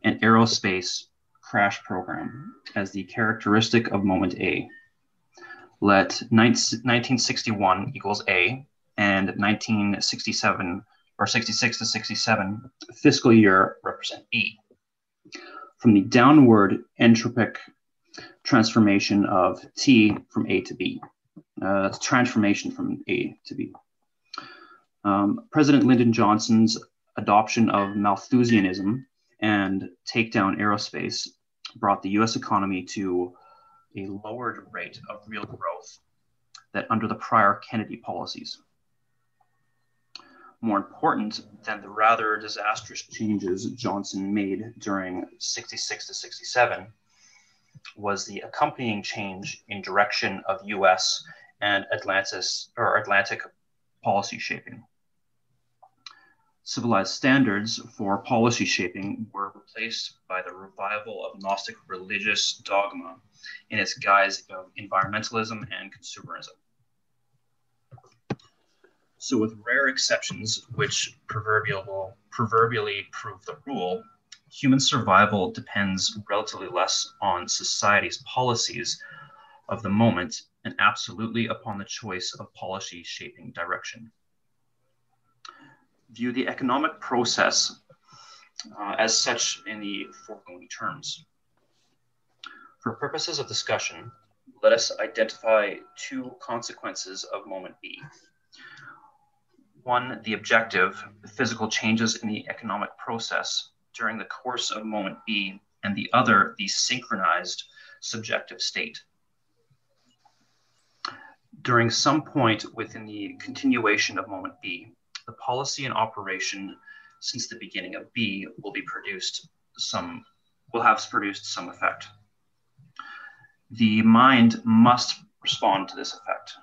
and aerospace crash program as the characteristic of moment A. Let 1961 equals A and 1967 or 66 to 67 fiscal year represent B. From the downward entropic transformation of T from A to B. That's transformation from A to B. President Lyndon Johnson's adoption of Malthusianism and takedown aerospace brought the US economy to a lowered rate of real growth than under the prior Kennedy policies. More important than the rather disastrous changes Johnson made during 66 to 67 was the accompanying change in direction of US and Atlantic policy shaping. Civilized standards for policy shaping were replaced by the revival of Gnostic religious dogma in its guise of environmentalism and consumerism. So with rare exceptions, which proverbially prove the rule, human survival depends relatively less on society's policies of the moment and absolutely upon the choice of policy shaping direction. View the economic process as such in the foregoing terms. For purposes of discussion, let us identify two consequences of moment B. One, the objective, the physical changes in the economic process during the course of moment B, and the other, the synchronized subjective state. During some point within the continuation of moment B, the policy in operation since the beginning of B will have produced some effect. The mind must respond to this effect.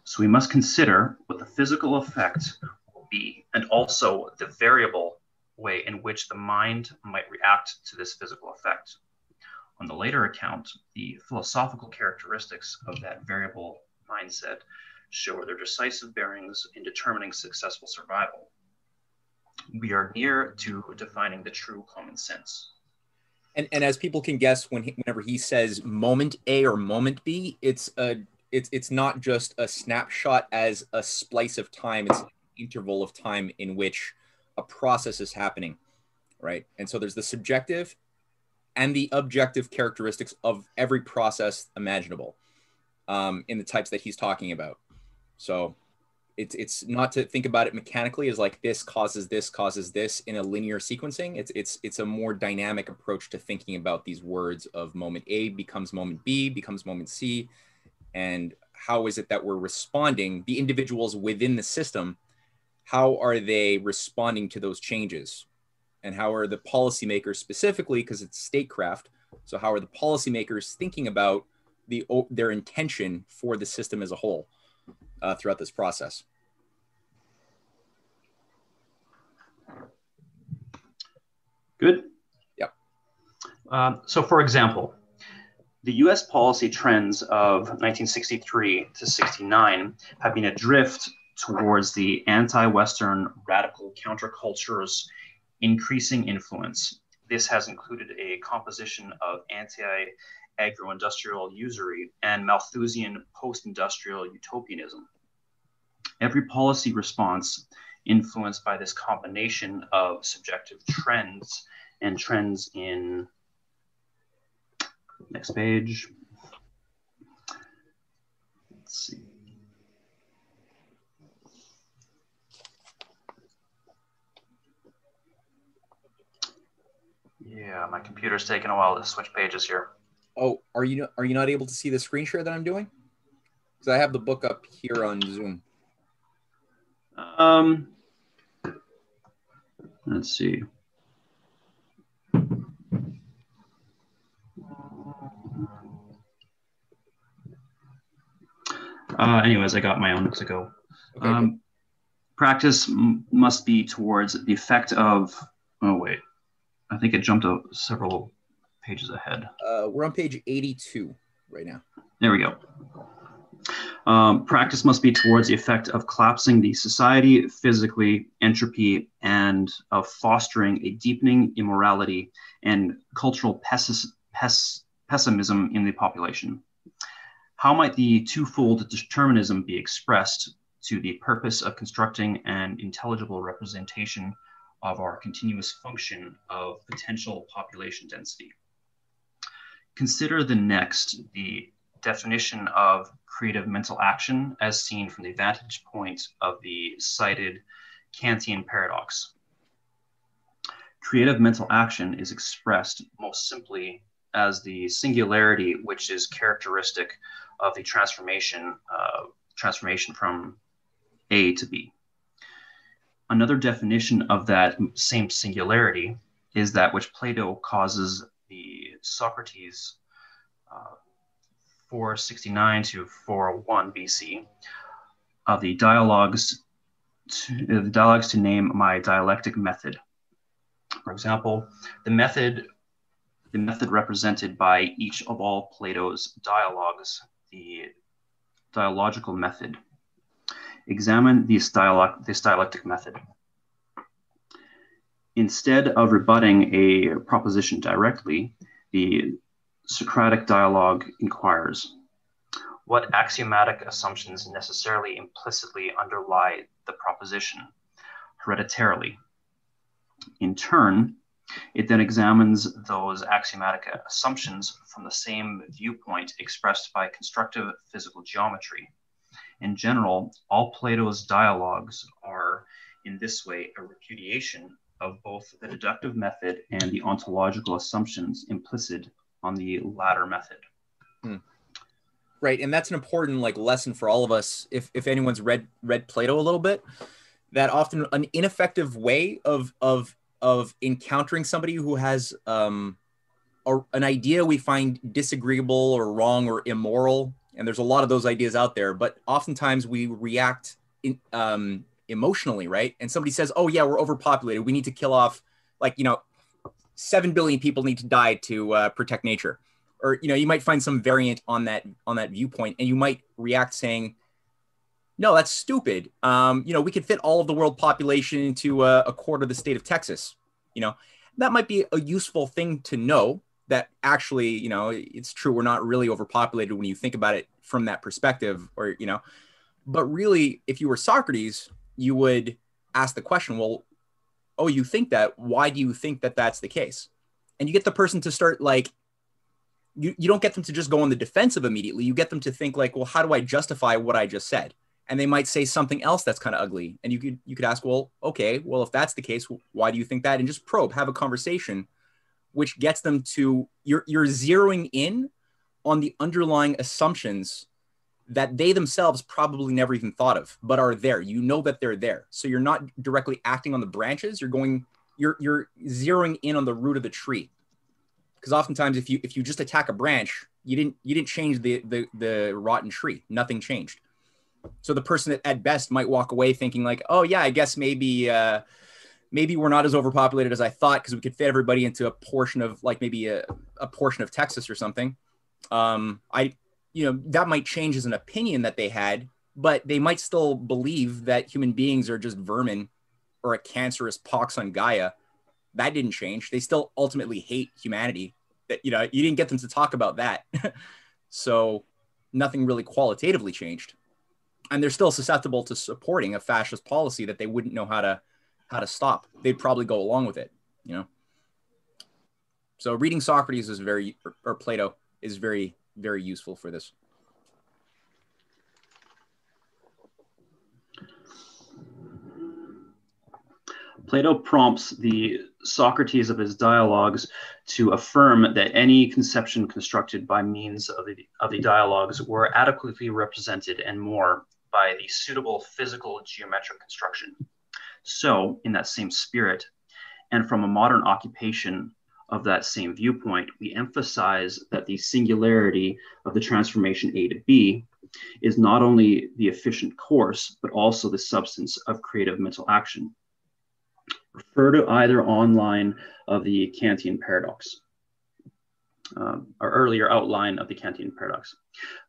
So we must consider what the physical effect will be and also the variable way in which the mind might react to this physical effect. On the later account, the philosophical characteristics of that variable mindset show their decisive bearings in determining successful survival. We are near to defining the true common sense. And as people can guess, whenever he says moment A or moment B, it's not just a snapshot as a splice of time. It's an interval of time in which a process is happening, right? And so there's the subjective and the objective characteristics of every process imaginable in the types that he's talking about. So it's not to think about it mechanically as like this causes this in a linear sequencing. It's a more dynamic approach to thinking about these words of moment A becomes moment B, becomes moment C, and how is it that we're responding, the individuals within the system, how are they responding to those changes? And how are the policymakers specifically, because it's statecraft, so how are the policymakers thinking about their intention for the system as a whole throughout this process? Good. Yep. So for example, the US policy trends of 1963 to 69 have been a drift towards the anti-Western radical counterculture's increasing influence. This has included a composition of anti-agro-industrial usury and Malthusian post-industrial utopianism. Every policy response influenced by this combination of subjective trends and trends in, next page. Let's see. Yeah, my computer's taking a while to switch pages here. Oh, are you not able to see the screen share that I'm doing? Because I have the book up here on Zoom. Let's see. Anyways, I got my own to go. Okay, practice must be towards the effect of, oh wait, I think it jumped several pages ahead. We're on page 82 right now. There we go. Practice must be towards the effect of collapsing the society physically, entropy, and of fostering a deepening immorality and cultural pessimism in the population. How might the twofold determinism be expressed to the purpose of constructing an intelligible representation of our continuous function of potential population density? Consider the next, the definition of creative mental action as seen from the vantage point of the cited Kantian paradox. Creative mental action is expressed most simply as the singularity which is characteristic of the transformation from A to B. Another definition of that same singularity is that which Plato causes the Socrates 469 to 401 BC of the dialogues to name my dialectic method. For example, the method represented by each of all Plato's dialogues, the dialogical method. Examine this dialectic method. Instead of rebutting a proposition directly, the Socratic dialogue inquires, what axiomatic assumptions necessarily implicitly underlie the proposition hereditarily? In turn, it then examines those axiomatic assumptions from the same viewpoint expressed by constructive physical geometry. In general, all Plato's dialogues are in this way a repudiation of both the deductive method and the ontological assumptions implicit on the latter method. Right, and that's an important lesson for all of us. If anyone's read Plato a little bit, that often an ineffective way of encountering somebody who has an idea we find disagreeable or wrong or immoral, and there's a lot of those ideas out there, but oftentimes we react emotionally, right? And somebody says, oh yeah, we're overpopulated, we need to kill off 7 billion people need to die to protect nature. Or you might find some variant on that viewpoint, and you might react saying, no, that's stupid. We could fit all of the world population into a quarter of the state of Texas. That might be a useful thing to know, that actually, it's true, we're not really overpopulated when you think about it from that perspective, but really, if you were Socrates, you would ask the question, well, oh, you think that, why do you think that that's the case? And you get the person to start you don't get them to just go on the defensive immediately. You get them to think well, how do I justify what I just said? And they might say something else that's kind of ugly. And you could ask, well, okay, well, if that's the case, why do you think that? And just probe, have a conversation, which gets them to, you're zeroing in on the underlying assumptions that they themselves probably never even thought of, but are there. That they're there. So you're not directly acting on the branches. You're zeroing in on the root of the tree. Because oftentimes, if you just attack a branch, you didn't change the rotten tree. Nothing changed. So the person at best might walk away thinking oh yeah, I guess maybe we're not as overpopulated as I thought, because we could fit everybody into a portion of maybe a portion of Texas or something. That might change as an opinion that they had, but they might still believe that human beings are just vermin or a cancerous pox on Gaia. That didn't change. They still ultimately hate humanity. That you didn't get them to talk about that. So nothing really qualitatively changed. And they're still susceptible to supporting a fascist policy that they wouldn't know how to stop. They'd probably go along with it, So reading Socrates is or Plato is very, very useful for this. Plato prompts the Socrates of his dialogues to affirm that any conception constructed by means of the dialogues were adequately represented and more by the suitable physical geometric construction. So, in that same spirit, and from a modern occupation of that same viewpoint, we emphasize that the singularity of the transformation A to B is not only the efficient course, but also the substance of creative mental action. Refer to either online of the Kantian paradox. our earlier outline of the Kantian paradox.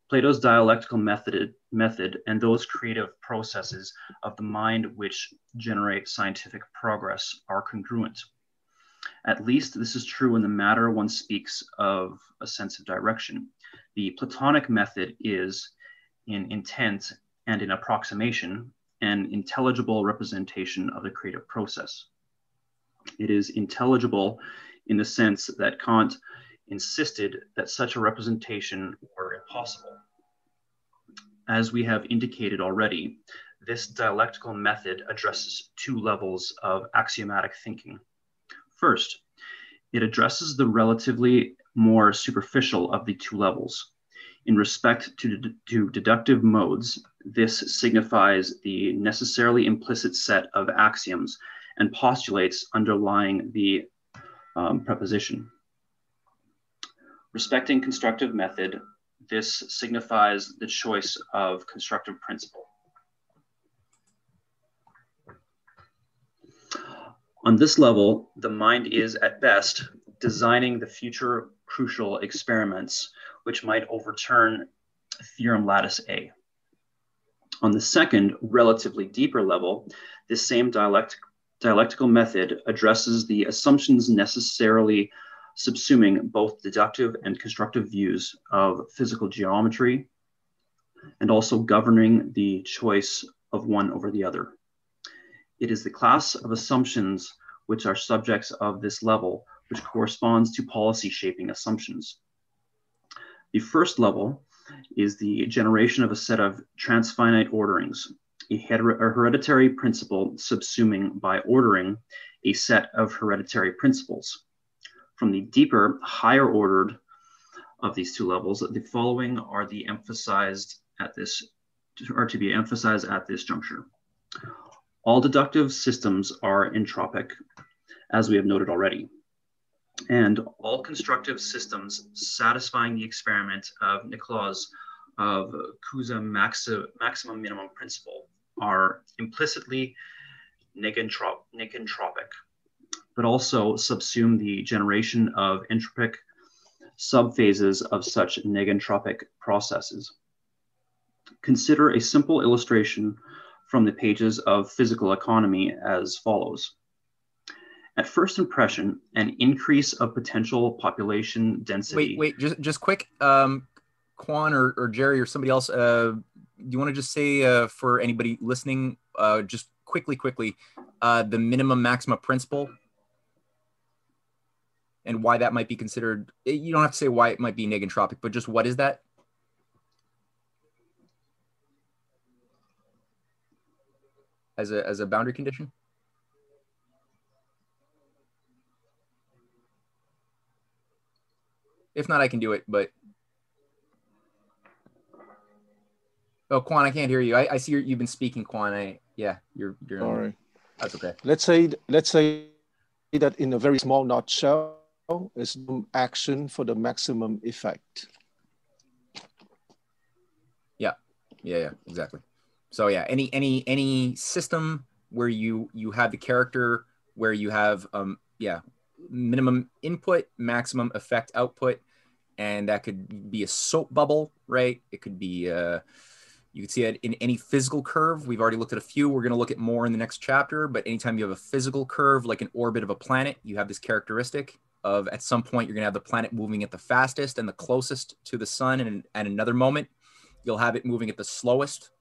Plato's dialectical method and those creative processes of the mind which generate scientific progress are congruent. At least this is true in the matter one speaks of a sense of direction. The Platonic method is, in intent and in approximation, an intelligible representation of the creative process. It is intelligible in the sense that Kant insisted that such a representation were impossible. As we have indicated already, this dialectical method addresses two levels of axiomatic thinking. First, it addresses the relatively more superficial of the two levels. In respect to deductive modes, this signifies the necessarily implicit set of axioms and postulates underlying the proposition. Respecting constructive method, this signifies the choice of constructive principle. On this level, the mind is, at best, designing the future crucial experiments which might overturn theorem lattice A. On the second, relatively deeper level, this same dialectical method addresses the assumptions necessarily subsuming both deductive and constructive views of physical geometry, and also governing the choice of one over the other. It is the class of assumptions which are subjects of this level, which corresponds to policy shaping assumptions. The first level is the generation of a set of transfinite orderings, a hereditary principle subsuming by ordering a set of hereditary principles. From the deeper, higher ordered of these two levels, the following are to be emphasized at this juncture. All deductive systems are entropic, as we have noted already, and all constructive systems satisfying the experiment of Nicolas of Cusa maximum minimum principle are implicitly negentropic, but also subsume the generation of entropic subphases of such negentropic processes. Consider a simple illustration from the pages of Physical Economy as follows. At first impression, an increase of potential population density. Wait, just quick. Quan or Jerry or somebody else, do you want to just say for anybody listening, just quickly, the minimum maxima principle and why that might be considered? You don't have to say why it might be negentropic, but just what is that? As a boundary condition? If not, I can do it, but. Oh, Quan, I can't hear you. I see you've been speaking, Quan. Yeah, you're all right. That's okay. Let's say that in a very small nutshell is action for the maximum effect. Yeah, exactly. So yeah, any system where you have the character where you have minimum input, maximum effect output, and that could be a soap bubble, right? It could be you could see it in any physical curve. We've already looked at a few. We're going to look at more in the next chapter, but anytime you have a physical curve, like an orbit of a planet, you have this characteristic of at some point, you're going to have the planet moving at the fastest and the closest to the sun. And at another moment, you'll have it moving at the slowest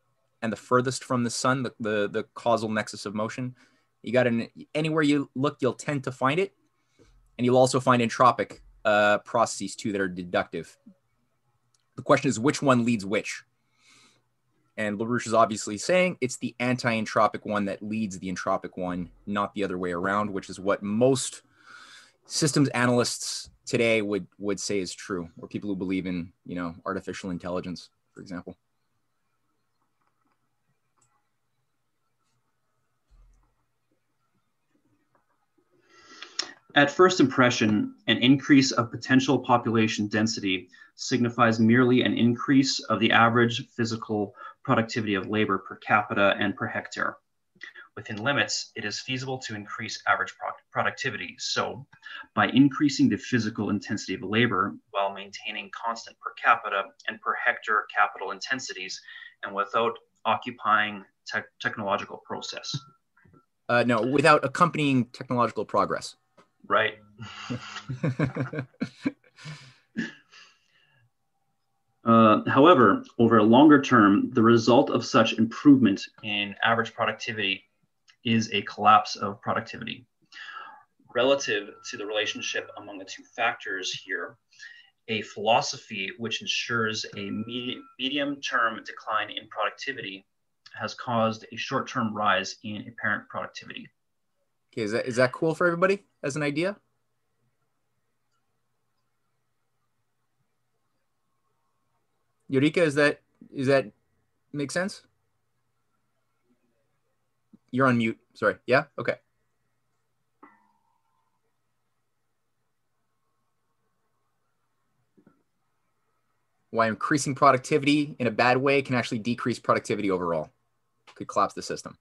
and the furthest from the sun, the causal nexus of motion. You got anywhere you look, you'll tend to find it. And you'll also find entropic processes too that are deductive. The question is which one leads which? And LaRouche is obviously saying it's the anti-entropic one that leads the entropic one, not the other way around, which is what most systems analysts today would say is true, or people who believe in, artificial intelligence, for example. At first impression, an increase of potential population density signifies merely an increase of the average physical productivity of labor per capita and per hectare. Within limits, it is feasible to increase average productivity. So by increasing the physical intensity of labor while maintaining constant per capita and per hectare capital intensities and without occupying technological process. No, without accompanying technological progress. Right. However, over a longer term, the result of such improvement in average productivity is a collapse of productivity. Relative to the relationship among the two factors here, a philosophy which ensures a medium-term decline in productivity has caused a short-term rise in apparent productivity. Okay, is that cool for everybody as an idea? Eureka, is that make sense? You're on mute. Sorry. Yeah? Okay. Why increasing productivity in a bad way can actually decrease productivity overall. Could collapse the system.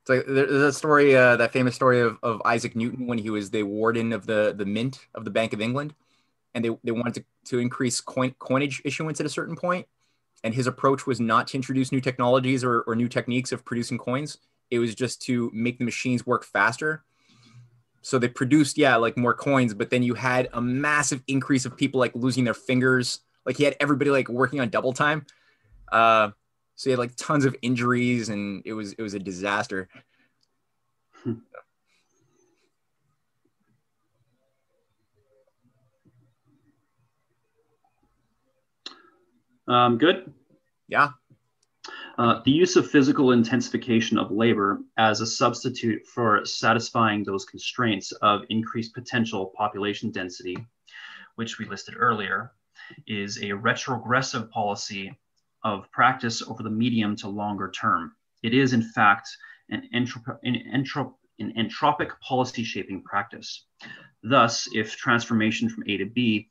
It's like there's a story, that famous story of Isaac Newton when he was the warden of the mint of the Bank of England, and they wanted to increase coinage issuance at a certain point, and his approach was not to introduce new technologies or new techniques of producing coins. It was just to make the machines work faster. So they produced, like more coins, but then you had a massive increase of people like losing their fingers. Like he had everybody like working on double time. So he had like tons of injuries, and it was a disaster. Good. Yeah. The use of physical intensification of labor as a substitute for satisfying those constraints of increased potential population density, which we listed earlier, is a retrogressive policy of practice over the medium to longer term. It is, in fact, an entropic policy shaping practice. Thus, if transformation from A to B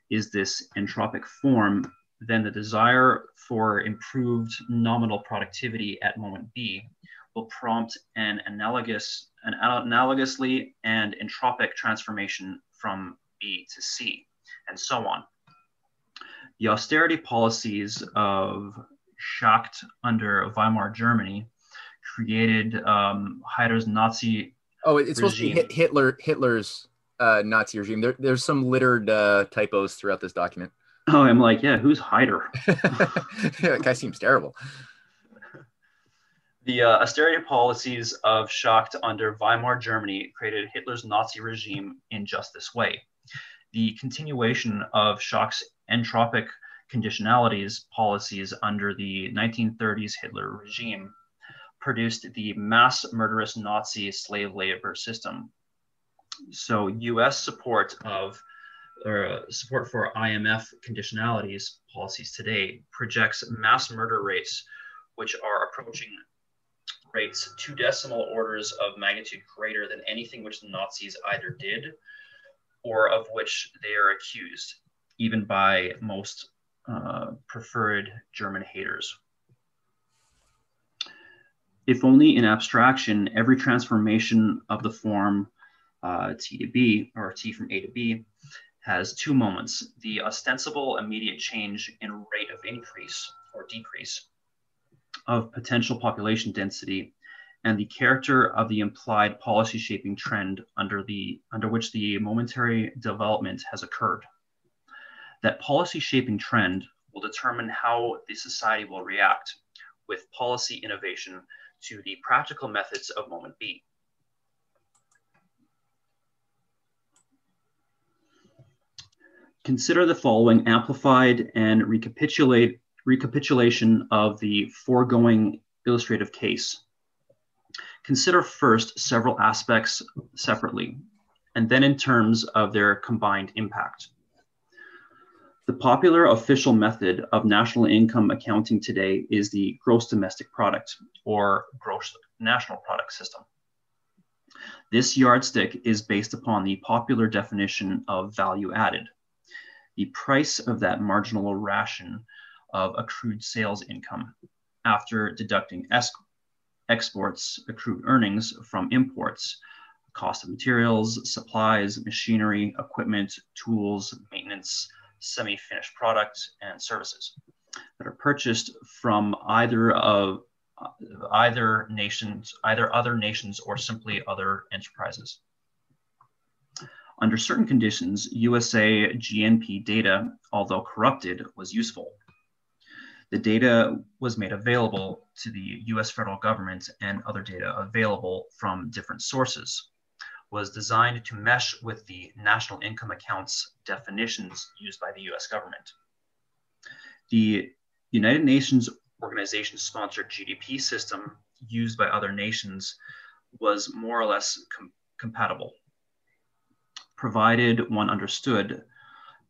is this entropic form, then the desire for improved nominal productivity at moment B will prompt an analogously and entropic transformation from B to C, and so on. The austerity policies of Schacht under Weimar Germany created Hitler's Nazi it's supposed to be Hitler's Nazi regime. There's some littered typos throughout this document. Oh, I'm like, yeah, who's Hyder? That guy seems terrible. The austerity policies of Schacht under Weimar Germany created Hitler's Nazi regime in just this way. The continuation of Schacht's entropic conditionalities policies under the 1930s Hitler regime produced the mass murderous Nazi slave labor system. So U.S. support for IMF conditionalities policies today projects mass murder rates which are approaching rates 2 decimal orders of magnitude greater than anything which the Nazis either did or of which they are accused, even by most preferred German haters. If only in abstraction, every transformation of the form T to B, or T from A to B, has 2 moments: the ostensible immediate change in rate of increase or decrease of potential population density, and the character of the implied policy shaping trend under which the momentary development has occurred. That policy shaping trend will determine how the society will react with policy innovation to the practical methods of moment B. Consider the following amplified and recapitulation of the foregoing illustrative case. Consider first several aspects separately, and then in terms of their combined impact. The popular official method of national income accounting today is the gross domestic product, or gross national product system. This yardstick is based upon the popular definition of value added. the price of that marginal ration of accrued sales income after deducting exports, accrued earnings from imports, cost of materials, supplies, machinery, equipment, tools, maintenance, semi-finished product, and services that are purchased from either other nations or simply other enterprises. Under certain conditions, USA GNP data, although corrupted, was useful. The data was made available to the US federal government, and other data available from different sources was designed to mesh with the national income accounts definitions used by the US government. The United Nations Organization sponsored GDP system used by other nations was more or less compatible, provided one understood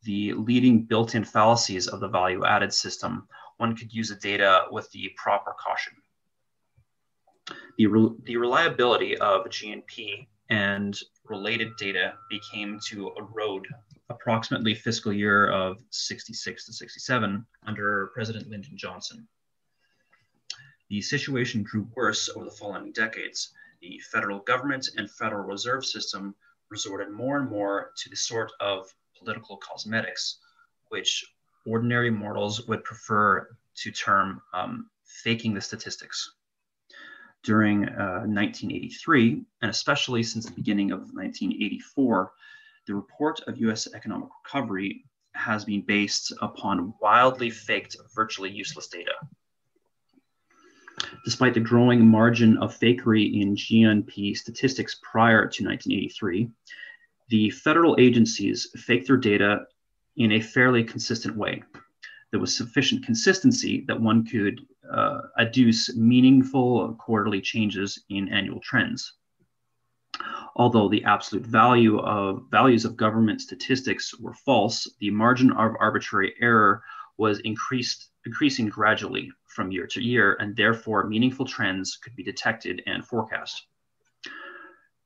the leading built-in fallacies of the value-added system. One could use the data with the proper caution. The reliability of GNP and related data became to erode approximately fiscal year of 66 to 67 under President Lyndon Johnson. The situation grew worse over the following decades. The federal government and Federal Reserve System resorted more and more to the sort of political cosmetics, which ordinary mortals would prefer to term faking the statistics. During 1983, and especially since the beginning of 1984, the report of US economic recovery has been based upon wildly faked, virtually useless data. Despite the growing margin of fakery in GNP statistics prior to 1983, the federal agencies faked their data in a fairly consistent way. There was sufficient consistency that one could adduce meaningful quarterly changes in annual trends. Although the absolute values of government statistics were false, the margin of arbitrary error was increasing gradually from year to year, and therefore meaningful trends could be detected and forecast.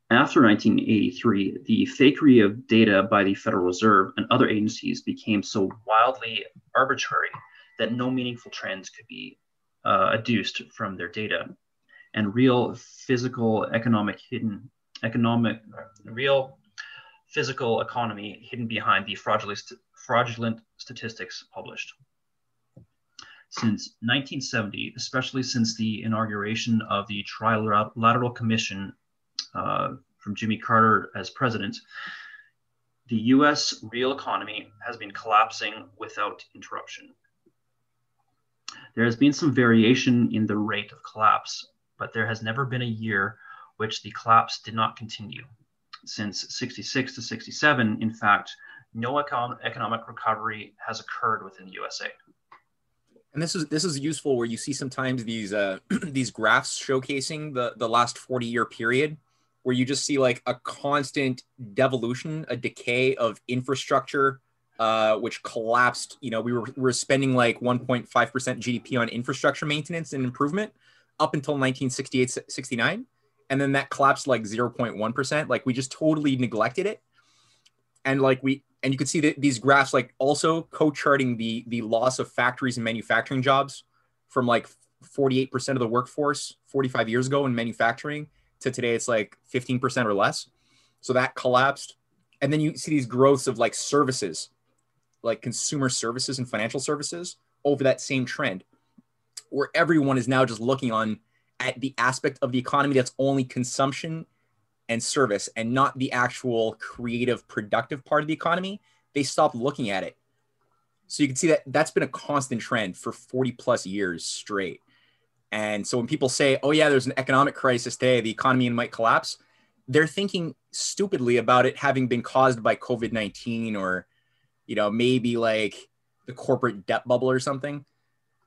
After 1983, the fakery of data by the Federal Reserve and other agencies became so wildly arbitrary that no meaningful trends could be adduced from their data, and real physical economy hidden behind the fraudulent statistics published. Since 1970, especially since the inauguration of the Trilateral Commission from Jimmy Carter as president, the US real economy has been collapsing without interruption. There has been some variation in the rate of collapse, but there has never been a year which the collapse did not continue. Since 66 to 67, in fact, no economic recovery has occurred within the USA. And this is useful where you see sometimes these these graphs showcasing the last 40-year period, where you just see like a constant devolution, a decay of infrastructure, which collapsed. You know, we were spending like 1.5% GDP on infrastructure maintenance and improvement up until 1968, 69. And then that collapsed like 0.1%. Like we just totally neglected it. And like and you could see that these graphs like also co-charting the loss of factories and manufacturing jobs from like 48% of the workforce 45 years ago in manufacturing to today it's like 15% or less. So that collapsed. And then you see these growths of like services, like consumer services and financial services over that same trend, where everyone is now just looking at the aspect of the economy that's only consumption and service and not the actual creative, productive part of the economy. They stopped looking at it. So you can see that that's been a constant trend for 40 plus years straight. And so when people say, oh yeah, there's an economic crisis today, the economy might collapse, they're thinking stupidly about it having been caused by COVID-19 or, you know, maybe like the corporate debt bubble or something.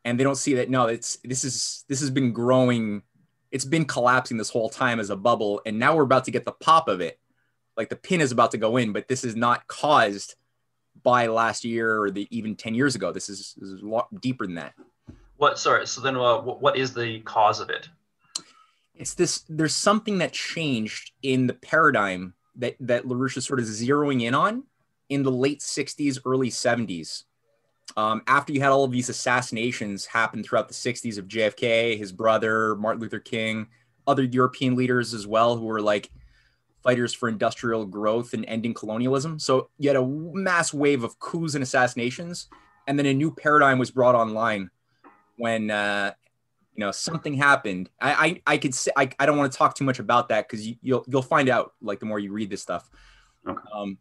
And they don't see that, no, this has been growing. It's been collapsing this whole time as a bubble. And now we're about to get the pop of it. Like the pin is about to go in, but this is not caused by last year or even 10 years ago. This is a lot deeper than that. So then what is the cause of it? It's this, there's something that changed in the paradigm that LaRouche is sort of zeroing in on. in the late 60s, early 70s, after you had all of these assassinations happen throughout the 60s of JFK, his brother, Martin Luther King, other European leaders as well, who were like fighters for industrial growth and ending colonialism. So you had a mass wave of coups and assassinations, and then a new paradigm was brought online when something happened. I could say I don't want to talk too much about that because you'll find out like the more you read this stuff. Okay.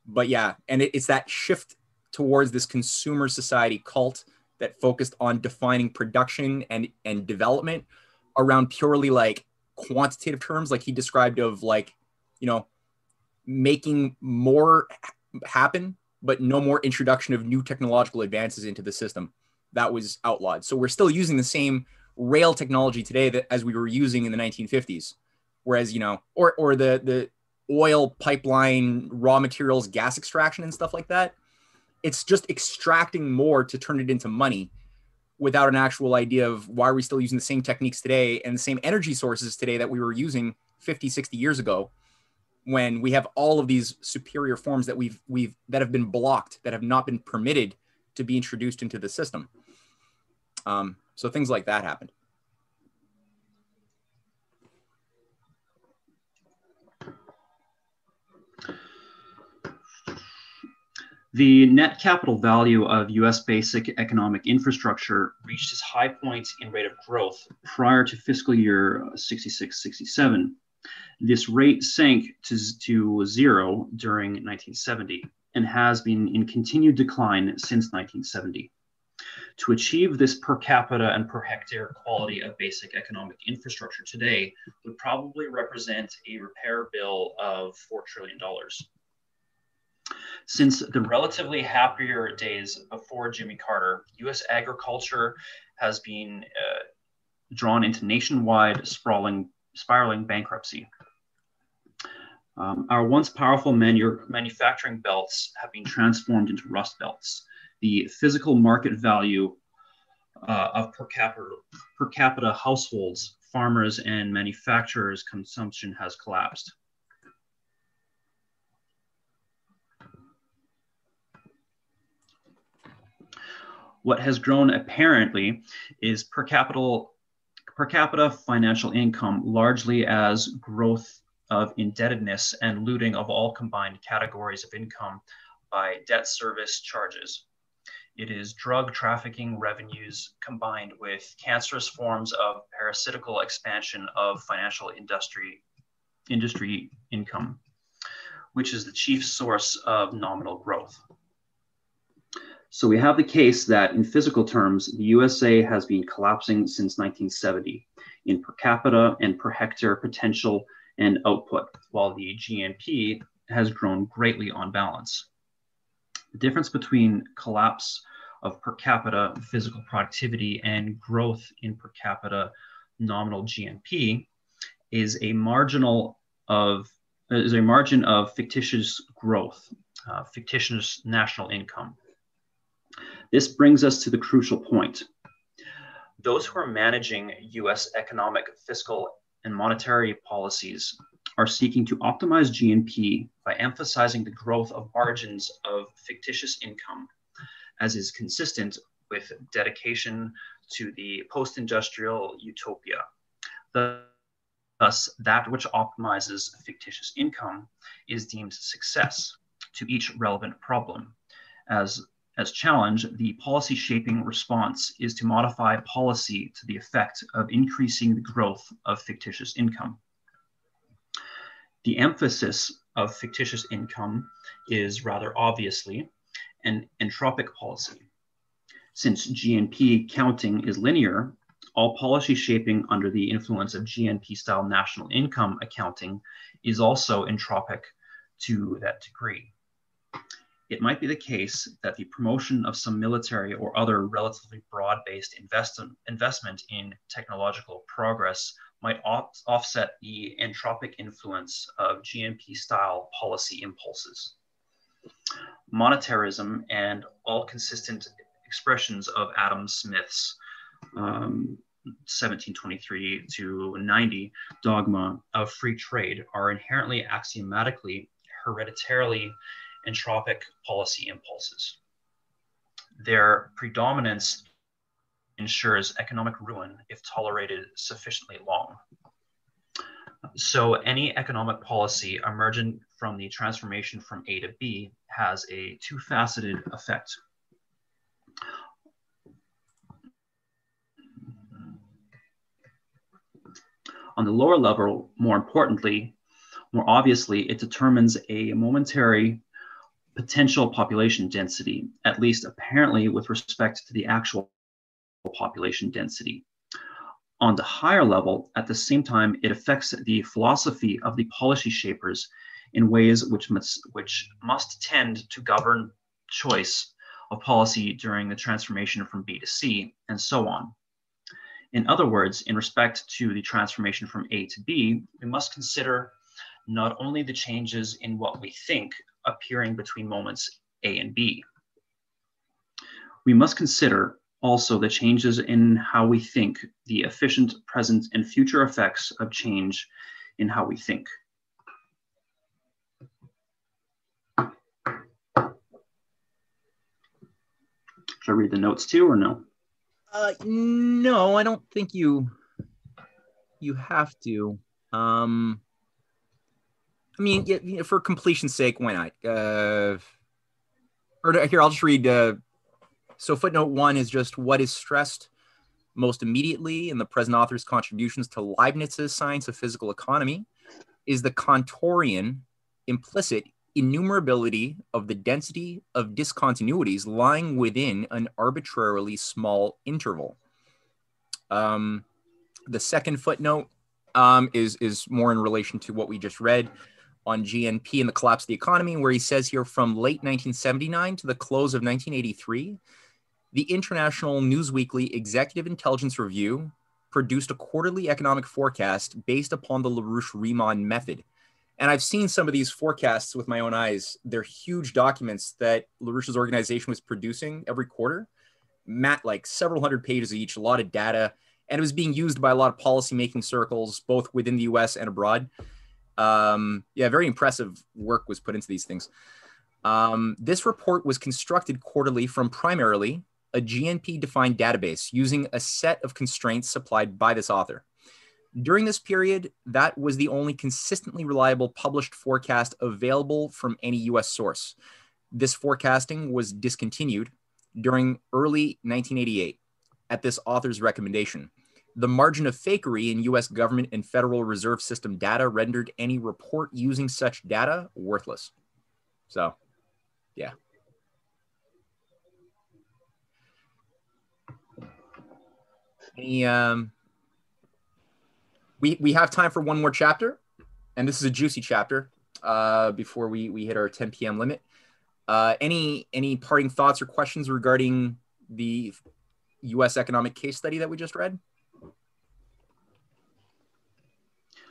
But yeah, and it's that shift towards this consumer society cult that focused on defining production and development around purely like quantitative terms, like he described, of like, making more happen, but no more introduction of new technological advances into the system. That was outlawed. So we're still using the same rail technology today that as we were using in the 1950s, whereas, or the oil pipeline, raw materials, gas extraction and stuff like that. It's just extracting more to turn it into money without an actual idea of why are we still using the same techniques today and the same energy sources today that we were using 50, 60 years ago, when we have all of these superior forms that that have been blocked, that have not been permitted to be introduced into the system. So things like that happened. The net capital value of US basic economic infrastructure reached its high point in rate of growth prior to fiscal year 66-67. This rate sank to zero during 1970 and has been in continued decline since 1970. To achieve this per capita and per hectare quality of basic economic infrastructure today would probably represent a repair bill of $4 trillion. Since the relatively happier days before Jimmy Carter, U.S. agriculture has been drawn into nationwide spiraling bankruptcy. Our once powerful manufacturing belts have been transformed into rust belts. The physical market value of per capita households, farmers, and manufacturers' consumption has collapsed. What has grown apparently is per capita financial income, largely as growth of indebtedness and looting of all combined categories of income by debt service charges. It is drug trafficking revenues combined with cancerous forms of parasitical expansion of financial industry income, which is the chief source of nominal growth. So we have the case that in physical terms, the USA has been collapsing since 1970 in per capita and per hectare potential and output, while the GNP has grown greatly on balance. The difference between collapse of per capita physical productivity and growth in per capita nominal GNP is a margin of fictitious growth, fictitious national income. This brings us to the crucial point. Those who are managing US economic, fiscal, and monetary policies are seeking to optimize GNP by emphasizing the growth of margins of fictitious income, as is consistent with dedication to the post-industrial utopia. Thus, that which optimizes fictitious income is deemed success to each relevant problem. As challenge, the policy shaping response is to modify policy to the effect of increasing the growth of fictitious income. The emphasis of fictitious income is rather obviously an entropic policy. Since GNP counting is linear, all policy shaping under the influence of GNP-style national income accounting is also entropic to that degree. It might be the case that the promotion of some military or other relatively broad-based investment in technological progress might offset the entropic influence of GNP-style policy impulses. Monetarism and all consistent expressions of Adam Smith's 1723 to 90 dogma of free trade are inherently axiomatically, hereditarily, entropic policy impulses. Their predominance ensures economic ruin if tolerated sufficiently long. So any economic policy emergent from the transformation from A to B has a two-faceted effect. On the lower level, more importantly, more obviously, it determines a momentary potential population density, at least apparently with respect to the actual population density. On the higher level, at the same time, it affects the philosophy of the policy shapers in ways which must tend to govern choice of policy during the transformation from B to C, and so on. In other words, in respect to the transformation from A to B, we must consider not only the changes in what we think appearing between moments A and B. We must consider also the changes in how we think, the efficient present and future effects of change in how we think. Should I read the notes too, or no? No, I don't think you have to. I mean, for completion's sake, why not? Or here, I'll just read. So footnote 1 is just what is stressed most immediately in the present author's contributions to Leibniz's science of physical economy is the Kantorian implicit innumerability of the density of discontinuities lying within an arbitrarily small interval. The second footnote is more in relation to what we just read on GNP and the collapse of the economy, where he says here from late 1979 to the close of 1983, the International Newsweekly Executive Intelligence Review produced a quarterly economic forecast based upon the LaRouche-Riemann method. And I've seen some of these forecasts with my own eyes. They're huge documents that LaRouche's organization was producing every quarter, like several hundred pages each, a lot of data, and it was being used by a lot of policymaking circles, both within the US and abroad. Yeah, very impressive work was put into these things. This report was constructed quarterly from primarily a GNP-defined database using a set of constraints supplied by this author. During this period, that was the only consistently reliable published forecast available from any US source. This forecasting was discontinued during early 1988 at this author's recommendation. The margin of fakery in US government and Federal Reserve System data rendered any report using such data worthless. So, yeah. We have time for one more chapter, and this is a juicy chapter before we hit our 10 p.m. limit. Any parting thoughts or questions regarding the U.S. economic case study that we just read?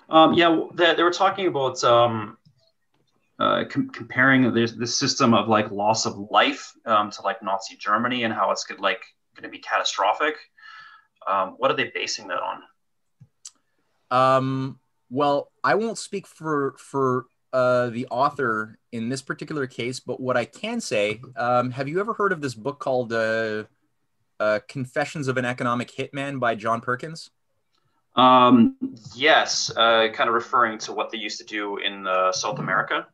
Yeah, they were talking about comparing this system of like loss of life to like Nazi Germany and how it's going to be catastrophic. What are they basing that on? Well, I won't speak for the author in this particular case, but what I can say, have you ever heard of this book called Confessions of an Economic Hitman by John Perkins? Yes, kind of referring to what they used to do in South America.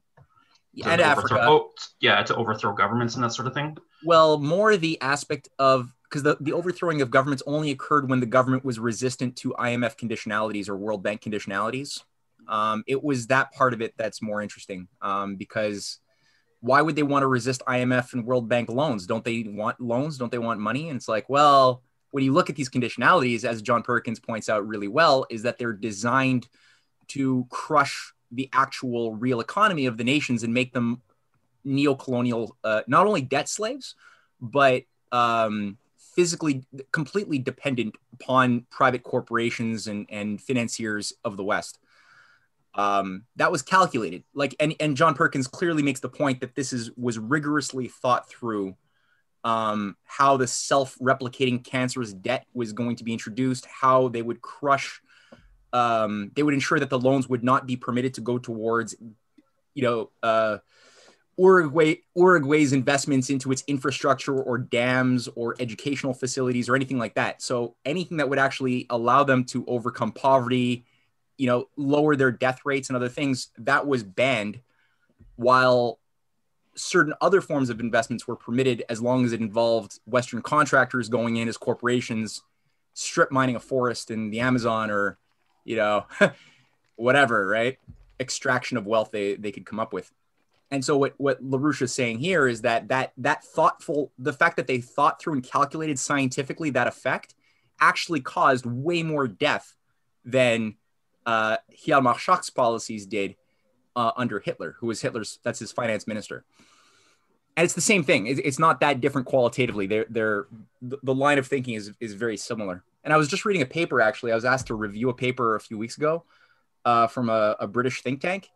And Africa. To overthrow governments and that sort of thing. Well, more the aspect of, because the overthrowing of governments only occurred when the government was resistant to IMF conditionalities or World Bank conditionalities. It was that part of it that's more interesting, because why would they want to resist IMF and World Bank loans? Don't they want loans? Don't they want money? And it's like, well, when you look at these conditionalities, as John Perkins points out really well, is that they're designed to crush the actual real economy of the nations and make them neo-colonial, not only debt slaves, but physically completely dependent upon private corporations and financiers of the West. That was calculated. And John Perkins clearly makes the point that this was rigorously thought through, how the self-replicating cancerous debt was going to be introduced, how they would crush, they would ensure that the loans would not be permitted to go towards, Uruguay's investments into its infrastructure or dams or educational facilities or anything like that. So anything that would actually allow them to overcome poverty, lower their death rates and other things, that was banned, while certain other forms of investments were permitted as long as it involved Western contractors going in as corporations, strip mining a forest in the Amazon or, whatever, right? Extraction of wealth they could come up with. And so what LaRouche is saying here is that the fact that they thought through and calculated scientifically that effect actually caused way more death than Hjalmar policies did under Hitler, who was that's his finance minister. And it's the same thing. It's not that different qualitatively. The line of thinking is very similar. And I was just reading a paper, actually. I was asked to review a paper a few weeks ago from a British think tank,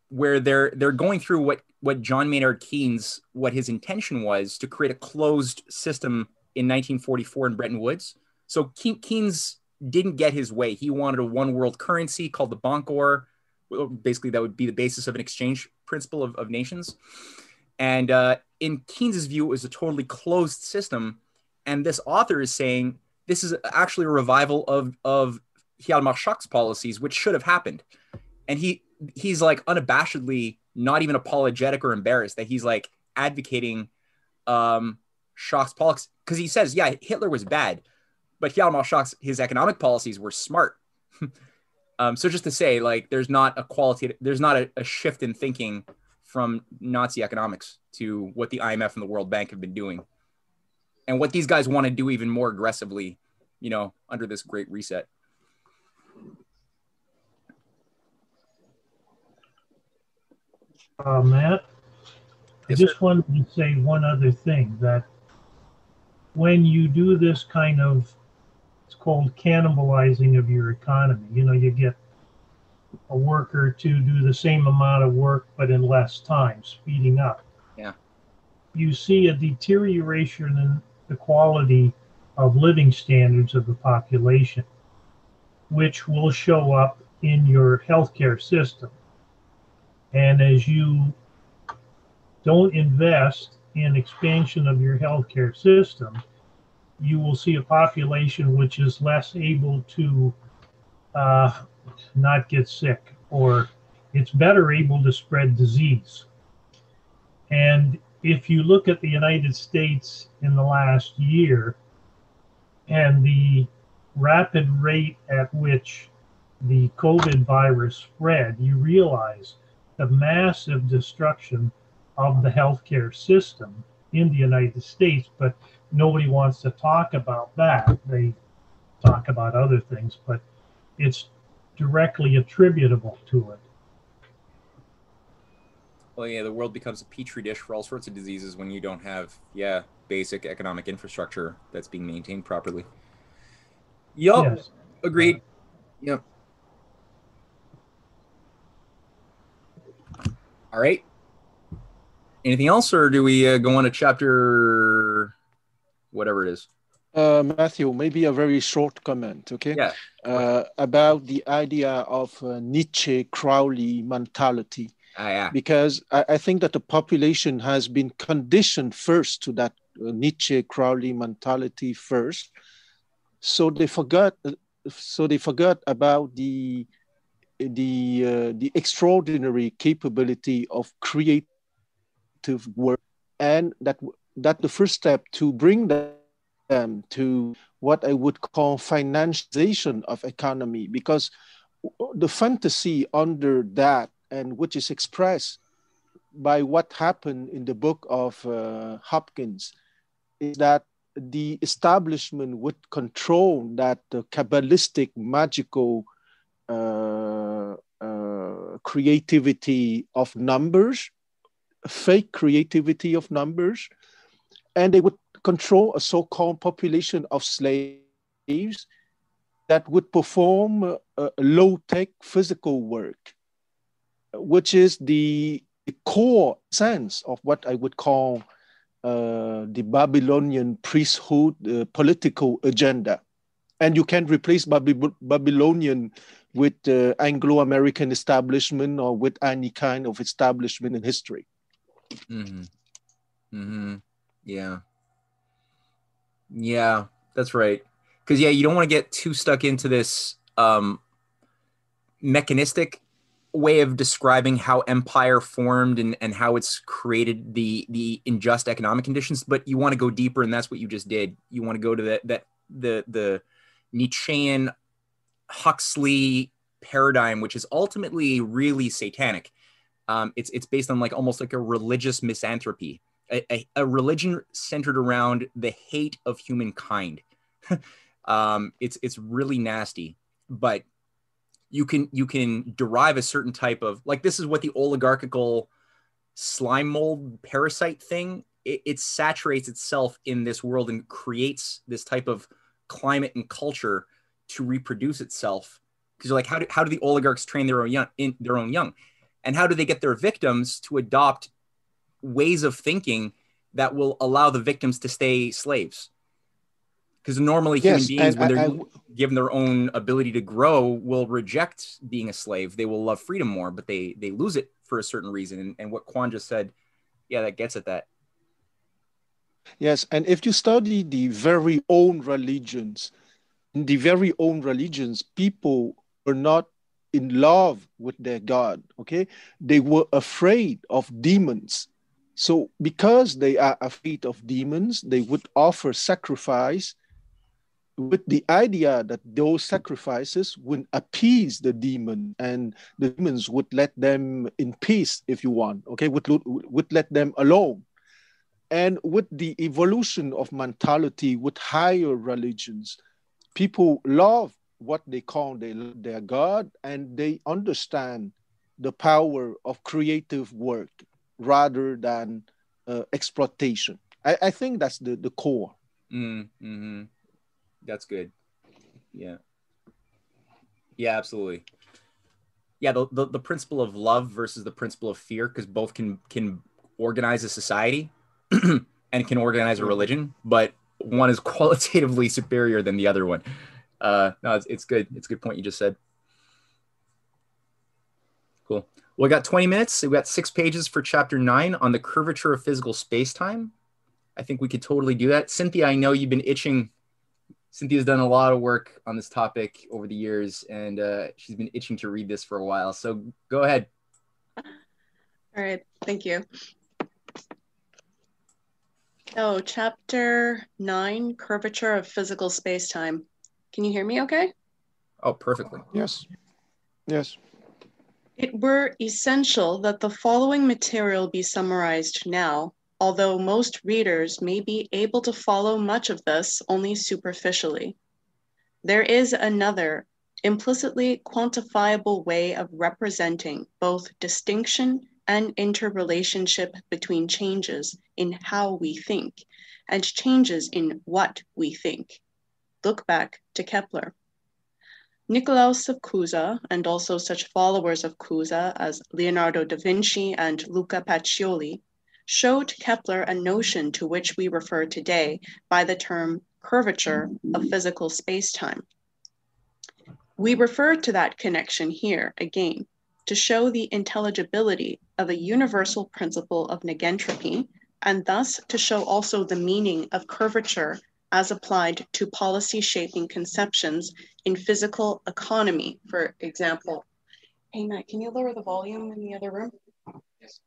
where they're going through what John Maynard Keynes, what his intention was to create a closed system in 1944 in Bretton Woods. So Keynes didn't get his way. He wanted a one world currency called the Bankor. Basically, that would be the basis of an exchange principle of nations. And in Keynes's view, it was a totally closed system. And this author is saying this is actually a revival of Hjalmar Schacht's policies, which should have happened. And he's like unabashedly not even apologetic or embarrassed that he's like advocating Schacht's policies, because he says, yeah, Hitler was bad, but Hjalmar Schacht's his economic policies were smart. So just to say, like, there's not a shift in thinking from Nazi economics to what the IMF and the World Bank have been doing, and what these guys want to do even more aggressively, under this Great Reset. Matt, Yes, I just sir. wanted to say one other thing, that when you do this kind of, it's called cannibalizing of your economy. You get a worker to do the same amount of work, but in less time, speeding up. Yeah. You see a deterioration in the quality of living standards of the population, which will show up in your healthcare system. And as you don't invest in expansion of your healthcare system, you will see a population which is less able to not get sick, or it's better able to spread disease. And if you look at the United States in the last year and the rapid rate at which the COVID virus spread, you realize the massive destruction of the healthcare system in the United States. But nobody wants to talk about that. They talk about other things, but it's directly attributable to it. Well, yeah, the world becomes a petri dish for all sorts of diseases when you don't have, basic economic infrastructure that's being maintained properly. Yup. Yes. Agreed. Yep. All right. Anything else, or do we go on to chapter whatever it is? Matthew, maybe a very short comment, okay? Yeah. About the idea of Nietzsche-Crowley mentality. Yeah. Because I think that the population has been conditioned first to that Nietzsche-Crowley mentality first. So they forgot about the extraordinary capability of creative work, and that the first step to bring them to what I would call financialization of economy, because the fantasy under that, and which is expressed by what happened in the book of Hopkins, is that the establishment would control that Kabbalistic magical creativity of numbers, fake creativity of numbers, and they would control a so-called population of slaves that would perform low-tech physical work, which is the core sense of what I would call the Babylonian priesthood political agenda. And you can replace Babylonian with the Anglo-American establishment or with any kind of establishment in history. Mm-hmm. Mm-hmm. Yeah. Yeah, that's right. Because you don't want to get too stuck into this mechanistic way of describing how empire formed and how it's created the unjust economic conditions, but you want to go deeper, and that's what you just did. You want to go to the Nietzschean Huxley paradigm, which is ultimately really satanic. It's based on almost like a religious misanthropy, a religion centered around the hate of humankind. It's really nasty, but you can derive a certain type of, this is what the oligarchical slime mold parasite thing, it saturates itself in this world and creates this type of climate and culture to reproduce itself. Because you're like, how do the oligarchs train their own young, and how do they get their victims to adopt ways of thinking that will allow the victims to stay slaves? Because normally human beings, when they're given their own ability to grow, will reject being a slave. They will love freedom more, but they lose it for a certain reason. And what Quan just said, that gets at that. Yes, and if you study the very own religions, in the very own religions, people were not in love with their God, okay? They were afraid of demons. So because they are afraid of demons, they would offer sacrifice with the idea that those sacrifices would appease the demon, and the demons would let them in peace, if you want, okay, would let them alone. And with the evolution of mentality with higher religions, people love what they call their God, and they understand the power of creative work rather than exploitation. I think that's the core. Mm-hmm. That's good. Yeah, absolutely. Yeah, the principle of love versus the principle of fear, because both can organize a society and can organize a religion, but one is qualitatively superior than the other one. No, it's good. It's a good point you just said. Cool. Well, we got 20 minutes. We got 6 pages for chapter 9 on the curvature of physical space-time. I think we could totally do that. Cynthia, I know you've been itching. Cynthia's done a lot of work on this topic over the years, and she's been itching to read this for a while. So go ahead. All right. Thank you. Oh, chapter 9, curvature of physical space-time. Can you hear me okay? Oh, perfectly. Yes. Yes. It were essential that the following material be summarized now, although most readers may be able to follow much of this only superficially. There is another, implicitly quantifiable way of representing both distinction and interrelationship between changes in how we think and changes in what we think. Look back to Kepler. Nicolaus of Cusa, and also such followers of Cusa as Leonardo da Vinci and Luca Pacioli, showed Kepler a notion to which we refer today by the term curvature of physical space-time. We refer to that connection here again to show the intelligibility of a universal principle of negentropy, and thus to show also the meaning of curvature as applied to policy-shaping conceptions in physical economy, for example. Hey, Matt, can you lower the volume in the other room? Yes.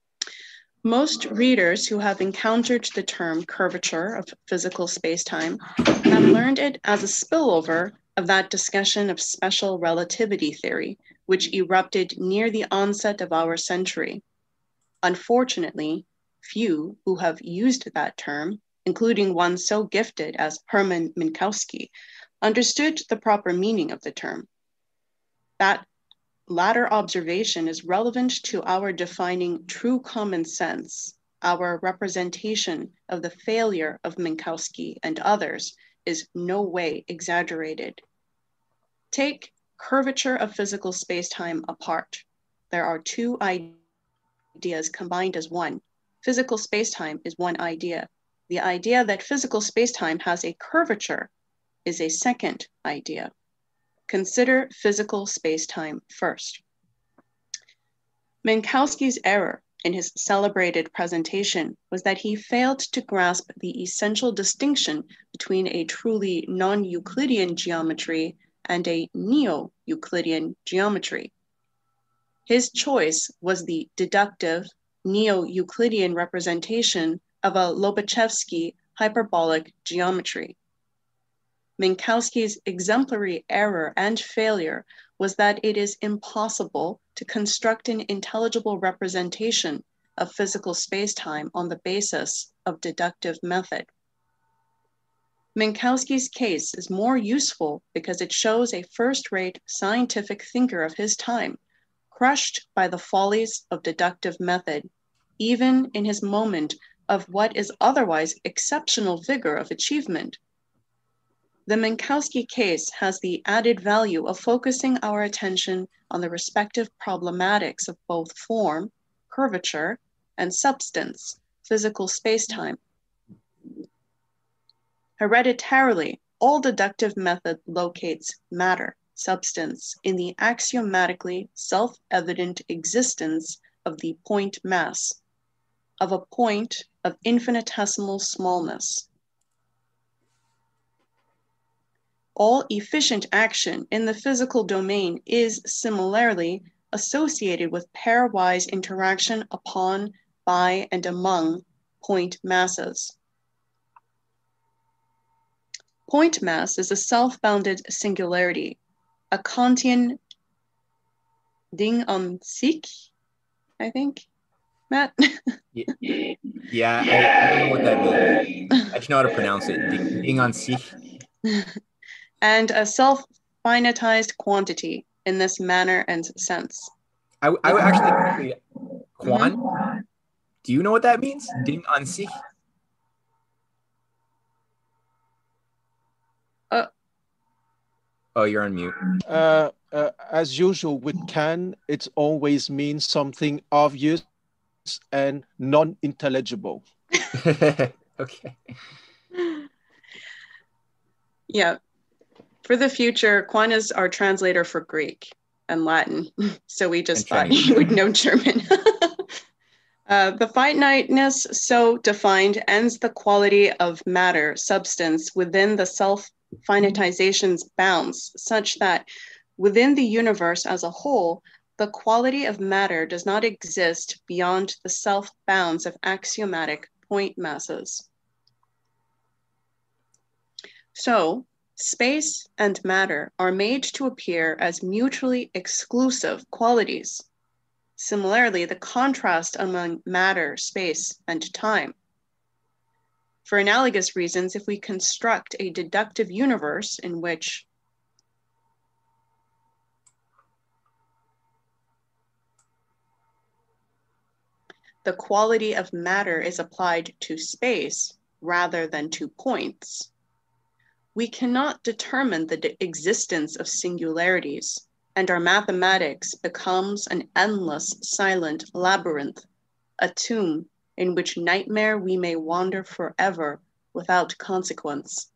Most readers who have encountered the term curvature of physical space-time have learned it as a spillover of that discussion of special relativity theory, which erupted near the onset of our century. Unfortunately, few who have used that term, including one so gifted as Hermann Minkowski, understood the proper meaning of the term. That latter observation is relevant to our defining true common sense. Our representation of the failure of Minkowski and others is no way exaggerated. Take curvature of physical space-time apart. There are 2 ideas combined as one. Physical space-time is one idea. The idea that physical space-time has a curvature is a second idea. Consider physical space-time first. Minkowski's error in his celebrated presentation was that he failed to grasp the essential distinction between a truly non-Euclidean geometry and a neo-Euclidean geometry. His choice was the deductive neo-Euclidean representation of a Lobachevsky hyperbolic geometry. Minkowski's exemplary error and failure was that it is impossible to construct an intelligible representation of physical spacetime on the basis of deductive method. Minkowski's case is more useful because it shows a first-rate scientific thinker of his time, crushed by the follies of deductive method, even in his moment of what is otherwise exceptional vigor of achievement. The Minkowski case has the added value of focusing our attention on the respective problematics of both form, curvature, and substance, physical spacetime. Hereditarily, all deductive method locates matter, substance, in the axiomatically self-evident existence of the point mass, of a point of infinitesimal smallness. All efficient action in the physical domain is similarly associated with pairwise interaction upon, by, and among point masses. Point mass is a self-bounded singularity, a Kantian Ding an sich, I think, Matt? Yeah, I don't know what that means. I just know how to pronounce it. Ding on sich. And a self-finitized quantity in this manner and sense. I would actually Quan. Do you know what that means? Ding an sich. Oh, you're on mute. As usual with can, it always means something obvious and non-intelligible. Okay. Yeah. For the future, Quan is our translator for Greek and Latin, so we just thought he would know German. The finiteness so defined ends the quality of matter, substance, within the self-finitization's bounds, such that within the universe as a whole, the quality of matter does not exist beyond the self-bounds of axiomatic point masses. So, space and matter are made to appear as mutually exclusive qualities. Similarly, the contrast among matter, space, and time. For analogous reasons, if we construct a deductive universe in which the quality of matter is applied to space rather than to points, we cannot determine the existence of singularities, and our mathematics becomes an endless silent labyrinth, a tomb in which nightmare we may wander forever without consequence.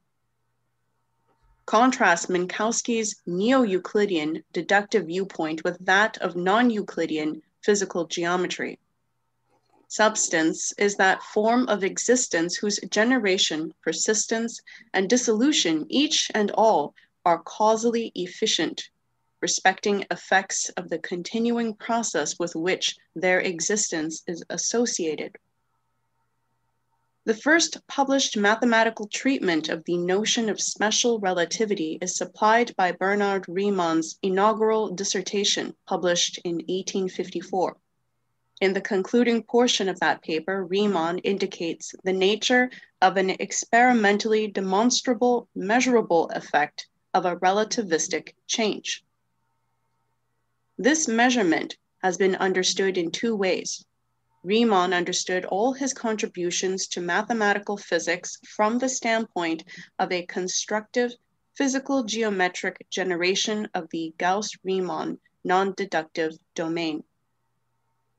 Contrast Minkowski's neo-Euclidean deductive viewpoint with that of non-Euclidean physical geometry. Substance is that form of existence whose generation, persistence, and dissolution, each and all, are causally efficient, respecting effects of the continuing process with which their existence is associated. The first published mathematical treatment of the notion of special relativity is supplied by Bernard Riemann's inaugural dissertation, published in 1854. In the concluding portion of that paper, Riemann indicates the nature of an experimentally demonstrable, measurable effect of a relativistic change. This measurement has been understood in two ways. Riemann understood all his contributions to mathematical physics from the standpoint of a constructive physical geometric generation of the Gauss-Riemann non-deductive domain.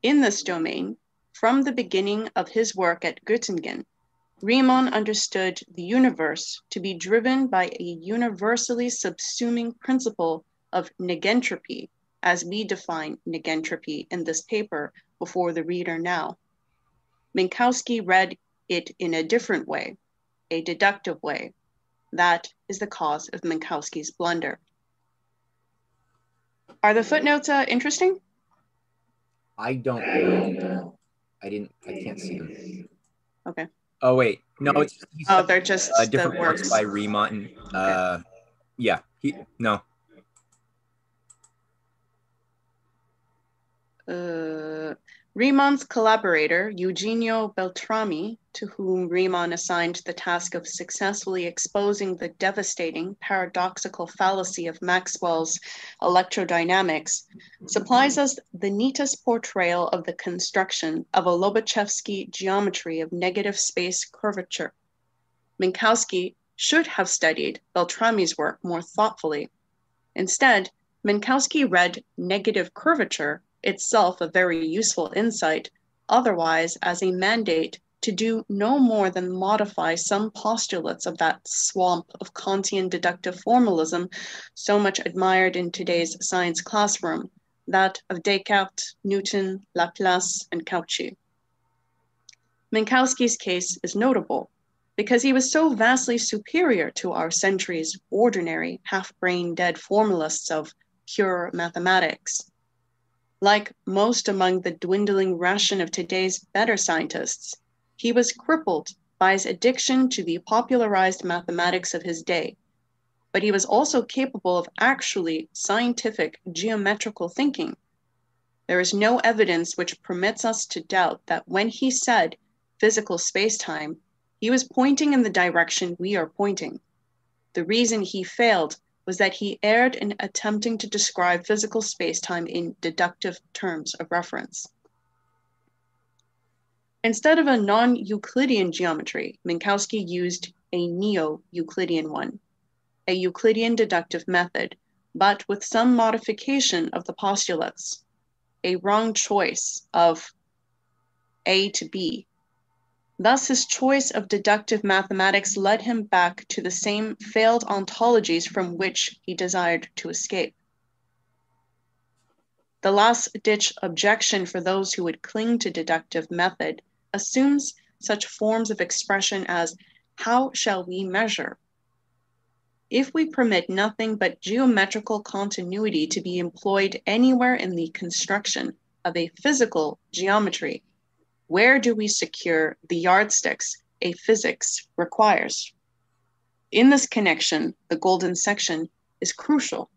In this domain, from the beginning of his work at Göttingen, Riemann understood the universe to be driven by a universally subsuming principle of negentropy, as we define negentropy in this paper before the reader now. Minkowski read it in a different way, a deductive way. That is the cause of Minkowski's blunder. Are the footnotes interesting? I don't. I can't see them. Okay. Oh wait, no, it's they're just different the works works by Riemann. Okay. Yeah, no. Riemann's collaborator, Eugenio Beltrami, to whom Riemann assigned the task of successfully exposing the devastating paradoxical fallacy of Maxwell's electrodynamics, supplies us the neatest portrayal of the construction of a Lobachevsky geometry of negative space curvature. Minkowski should have studied Beltrami's work more thoughtfully. Instead, Minkowski read negative curvature, itself a very useful insight, otherwise as a mandate to do no more than modify some postulates of that swamp of Kantian deductive formalism so much admired in today's science classroom, that of Descartes, Newton, Laplace, and Cauchy. Minkowski's case is notable because he was so vastly superior to our century's ordinary half-brain dead formalists of pure mathematics. Like most among the dwindling ration of today's better scientists, he was crippled by his addiction to the popularized mathematics of his day, but he was also capable of actually scientific geometrical thinking. There is no evidence which permits us to doubt that when he said physical spacetime, he was pointing in the direction we are pointing. The reason he failed was that he erred in attempting to describe physical spacetime in deductive terms of reference. Instead of a non-Euclidean geometry, Minkowski used a neo-Euclidean one, a Euclidean deductive method, but with some modification of the postulates, a wrong choice of A to B. Thus, his choice of deductive mathematics led him back to the same failed ontologies from which he desired to escape. The last-ditch objection for those who would cling to deductive method assumes such forms of expression as, how shall we measure? If we permit nothing but geometrical continuity to be employed anywhere in the construction of a physical geometry, where do we secure the yardsticks a physics requires? In this connection, the golden section is crucial.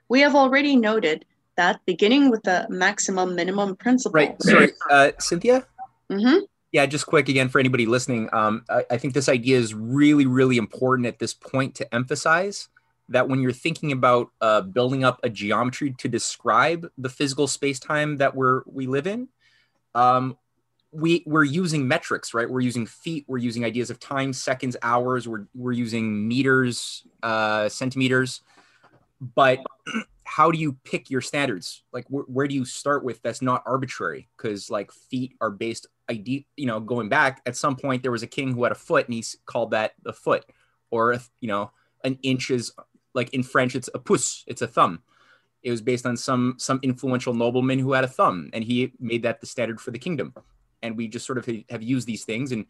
We have already noted that beginning with the maximum minimum principle. Right. Sorry, Cynthia? Mm-hmm. Yeah, just quick again for anybody listening. I think this idea is really, really important at this point to emphasize that when you're thinking about building up a geometry to describe the physical space-time that we live in, we're using metrics, right? We're using feet, we're using ideas of time, seconds, hours, we're using meters, centimeters. But how do you pick your standards? Like, where do you start with that's not arbitrary? Because like feet are based, going back at some point, there was a king who had a foot and he called that a foot, or, an inch is, like in French, it's a pouce, it's a thumb. It was based on some influential nobleman who had a thumb, and he made that the standard for the kingdom. And we just sort of have used these things. And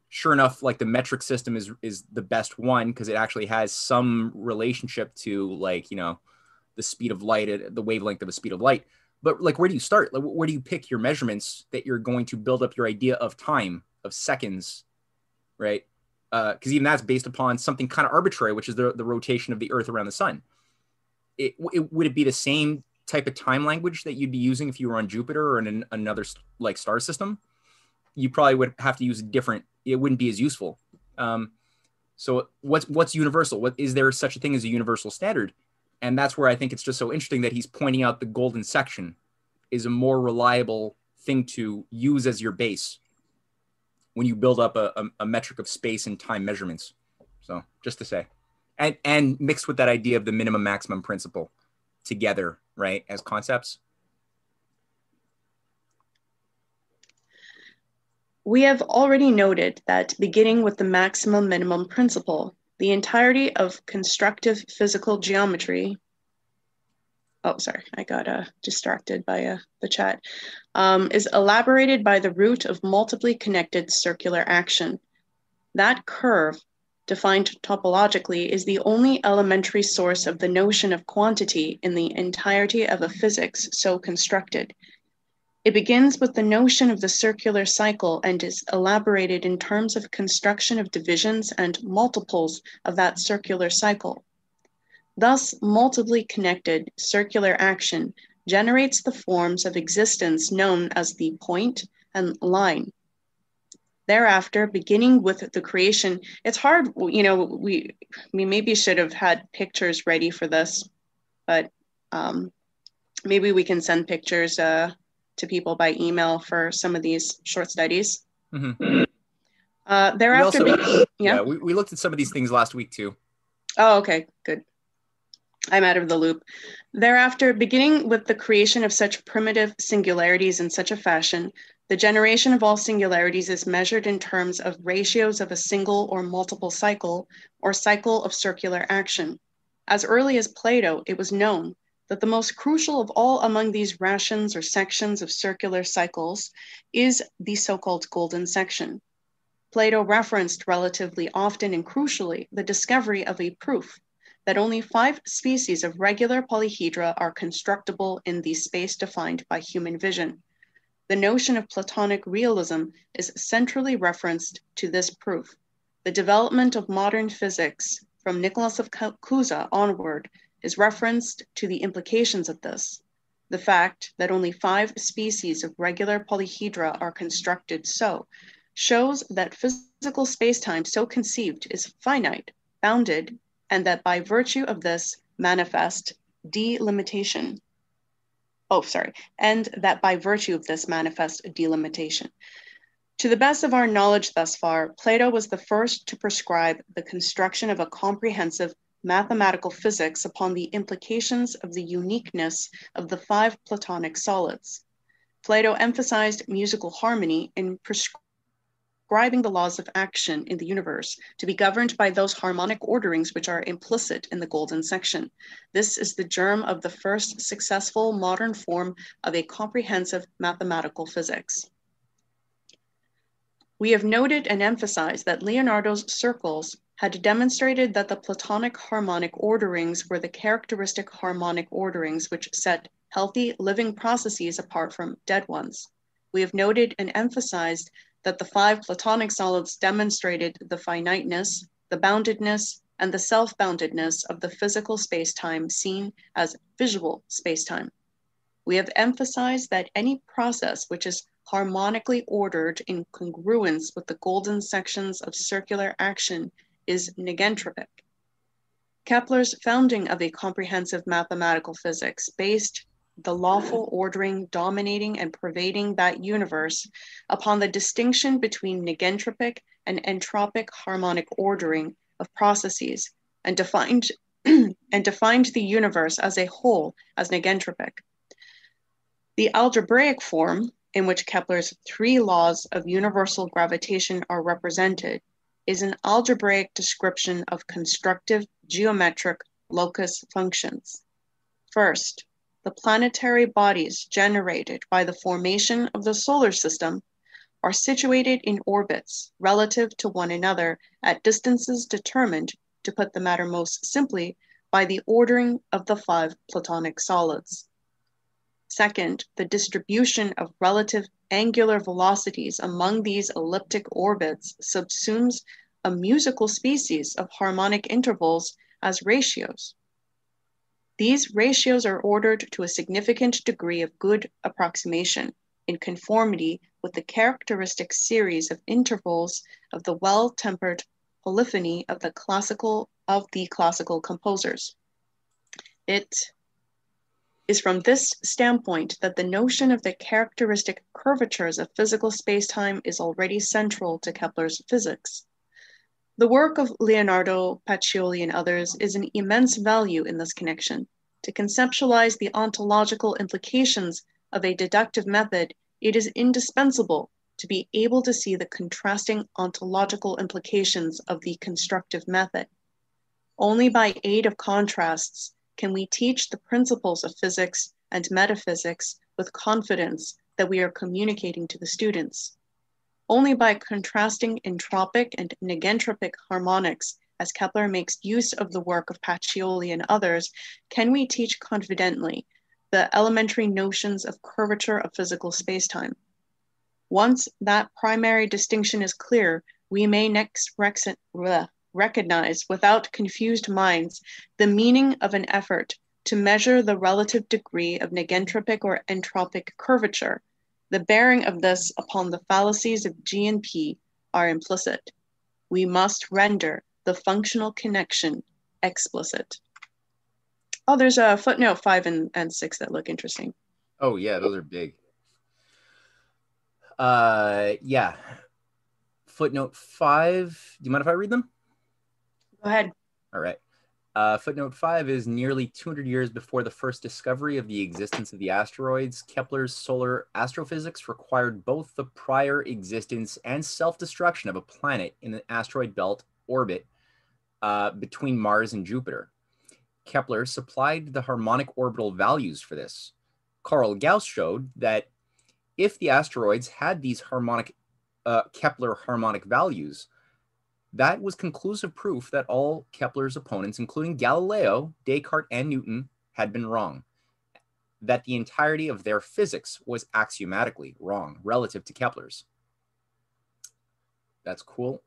sure enough, like the metric system is the best one because it actually has some relationship to like, the speed of light, the wavelength of the speed of light. But like, where do you start? Like, where do you pick your measurements that you're going to build up your idea of time, of seconds, right? Because even that's based upon something kind of arbitrary, which is the rotation of the Earth around the sun. Would it be the same type of time language that you'd be using if you were on Jupiter or in another like star system? You probably would have to use different. It wouldn't be as useful. So what's universal? What is there such a thing as a universal standard? And that's where I think it's just so interesting that he's pointing out the golden section is a more reliable thing to use as your base when you build up a metric of space and time measurements. So just to say, and mixed with that idea of the minimum maximum principle together, right, as concepts. We have already noted that beginning with the maximum minimum principle, the entirety of constructive physical geometry, oh, sorry, I got distracted by the chat, is elaborated by the root of multiply connected circular action. That curve, defined topologically, is the only elementary source of the notion of quantity in the entirety of a physics so constructed. It begins with the notion of the circular cycle and is elaborated in terms of construction of divisions and multiples of that circular cycle. Thus, multiply connected circular action generates the forms of existence known as the point and line. Thereafter, beginning with the creation, it's hard, you know, we maybe should have had pictures ready for this, but maybe we can send pictures to people by email for some of these short studies. Mm-hmm. Thereafter, we looked at some of these things last week too. Oh, okay, good. I'm out of the loop. Thereafter, beginning with the creation of such primitive singularities in such a fashion, the generation of all singularities is measured in terms of ratios of a single or multiple cycle or cycle of circular action. As early as Plato, it was known that the most crucial of all among these rations or sections of circular cycles is the so-called golden section. Plato referenced relatively often and crucially the discovery of a proof that only 5 species of regular polyhedra are constructible in the space defined by human vision. The notion of Platonic realism is centrally referenced to this proof. The development of modern physics from Nicholas of Cusa onward is referenced to the implications of this. The fact that only 5 species of regular polyhedra are constructed so shows that physical spacetime so conceived is finite, bounded, and that by virtue of this manifest delimitation. And that by virtue of this manifest delimitation. To the best of our knowledge thus far, Plato was the first to prescribe the construction of a comprehensive mathematical physics upon the implications of the uniqueness of the 5 Platonic solids. Plato emphasized musical harmony in prescribing the laws of action in the universe to be governed by those harmonic orderings which are implicit in the golden section. This is the germ of the first successful modern form of a comprehensive mathematical physics. We have noted and emphasized that Leonardo's circles had demonstrated that the Platonic harmonic orderings were the characteristic harmonic orderings which set healthy living processes apart from dead ones. We have noted and emphasized that the 5 Platonic solids demonstrated the finiteness, the boundedness, and the self-boundedness of the physical space-time seen as visual space-time. We have emphasized that any process which is harmonically ordered in congruence with the golden sections of circular action is negentropic. Kepler's founding of a comprehensive mathematical physics based the lawful ordering dominating and pervading that universe upon the distinction between negentropic and entropic harmonic ordering of processes and defined the universe as a whole as negentropic. The algebraic form in which Kepler's 3 laws of universal gravitation are represented is an algebraic description of constructive geometric locus functions. First, the planetary bodies generated by the formation of the solar system are situated in orbits relative to one another at distances determined, to put the matter most simply, by the ordering of the 5 Platonic solids. Second, the distribution of relative angular velocities among these elliptic orbits subsumes a musical species of harmonic intervals as ratios. These ratios are ordered to a significant degree of good approximation in conformity with the characteristic series of intervals of the well-tempered polyphony of the classical composers. It is from this standpoint that the notion of the characteristic curvatures of physical spacetime is already central to Kepler's physics. The work of Leonardo, Pacioli, and others is an immense value in this connection. To conceptualize the ontological implications of a deductive method, it is indispensable to be able to see the contrasting ontological implications of the constructive method. Only by aid of contrasts can we teach the principles of physics and metaphysics with confidence that we are communicating to the students. Only by contrasting entropic and negentropic harmonics, as Kepler makes use of the work of Pacioli and others, can we teach confidently the elementary notions of curvature of physical spacetime. Once that primary distinction is clear, we may next recognize without confused minds the meaning of an effort to measure the relative degree of negentropic or entropic curvature. The bearing of this upon the fallacies of G and P are implicit. We must render the functional connection explicit. Oh, there's a footnote 5 and 6 that look interesting. Oh yeah, those are big. Yeah. Footnote 5. Do you mind if I read them? Go ahead. All right. Footnote 5 is nearly 200 years before the first discovery of the existence of the asteroids. Kepler's solar astrophysics required both the prior existence and self-destruction of a planet in an asteroid belt orbit between Mars and Jupiter. Kepler supplied the harmonic orbital values for this. Carl Gauss showed that if the asteroids had these Kepler harmonic values, that was conclusive proof that all Kepler's opponents, including Galileo, Descartes, and Newton, had been wrong, that the entirety of their physics was axiomatically wrong relative to Kepler's. That's cool.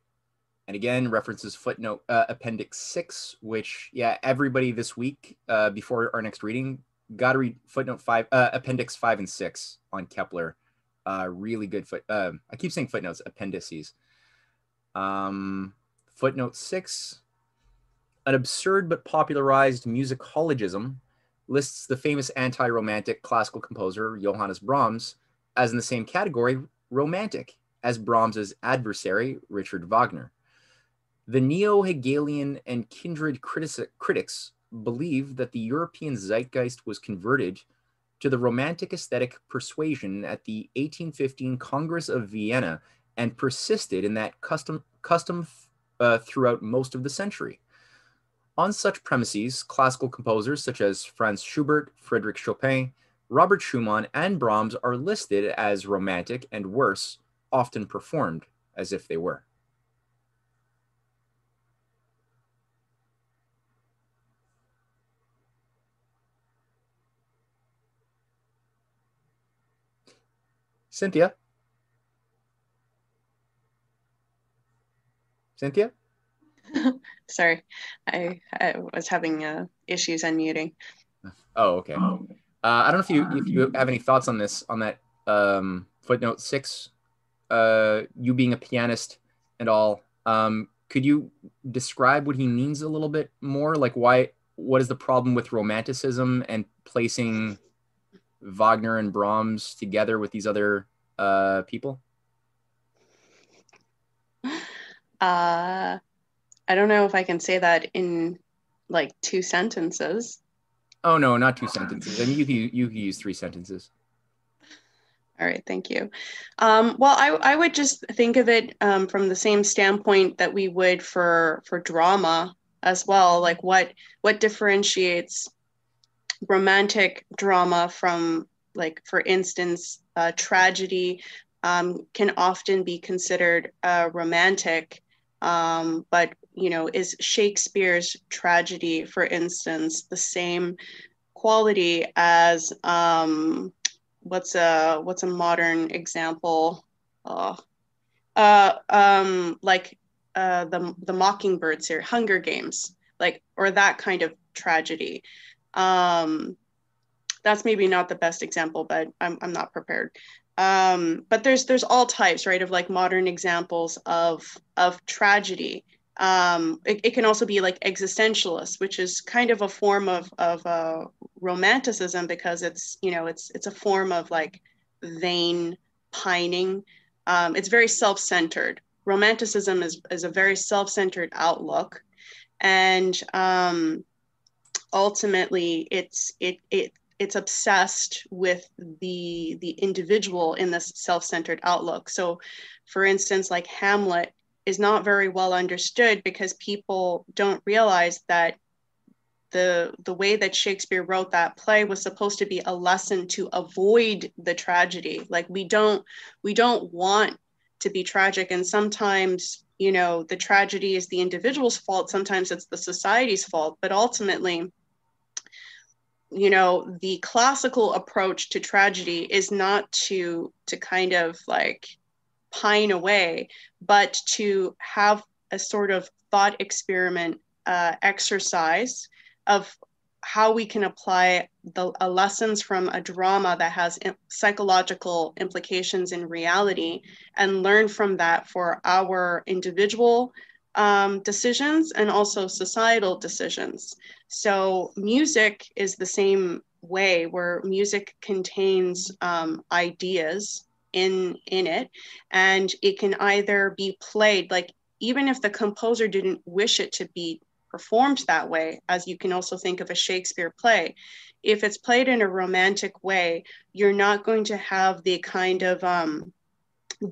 And again, references footnote appendix 6, which, yeah, everybody this week before our next reading, got to read footnote 5, appendix 5 and 6 on Kepler. Really good I keep saying footnotes, appendices. Footnote 6, an absurd but popularized musicologism lists the famous anti-romantic classical composer Johannes Brahms as in the same category, romantic, as Brahms's adversary, Richard Wagner. The neo-Hegelian and kindred critics believe that the European zeitgeist was converted to the romantic aesthetic persuasion at the 1815 Congress of Vienna and persisted in that custom throughout most of the century. On such premises, classical composers such as Franz Schubert, Frédéric Chopin, Robert Schumann, and Brahms are listed as romantic and worse, often performed as if they were. Cynthia? Cynthia? Sorry, I was having issues unmuting. Oh, okay. I don't know if you have any thoughts on this, on that footnote 6, you being a pianist and all. Could you describe what he means a little bit more? Like what is the problem with romanticism and placing Wagner and Brahms together with these other people? I don't know if I can say that in like 2 sentences. Oh no, not 2 sentences. I mean, you could use 3 sentences. All right, thank you. Well, I would just think of it from the same standpoint that we would for drama as well. Like what differentiates romantic drama from, like, for instance, tragedy can often be considered romantic, but is Shakespeare's tragedy, for instance, the same quality as what's a modern example? The Mockingbird series, Hunger Games, like, or that kind of tragedy. That's maybe not the best example, but I'm not prepared. But there's all types, right, of like modern examples of tragedy. It can also be like existentialist, which is kind of a form of romanticism, because it's a form of like vain pining. It's very self-centered. Romanticism is a very self-centered outlook, and ultimately it it's obsessed with the individual in this self-centered outlook. So for instance, like Hamlet is not very well understood because people don't realize that the way that Shakespeare wrote that play was supposed to be a lesson to avoid the tragedy. Like we don't want to be tragic, and sometimes, you know, the tragedy is the individual's fault, sometimes it's the society's fault, but ultimately, you know, the classical approach to tragedy is not to kind of like pine away, but to have a sort of thought experiment exercise of how we can apply the lessons from a drama that has psychological implications in reality, and learn from that for our individual decisions and also societal decisions. So music is the same way, where music contains ideas in it, and it can either be played, like even if the composer didn't wish it to be performed that way, as you can also think of a Shakespeare play, if it's played in a romantic way, you're not going to have the kind of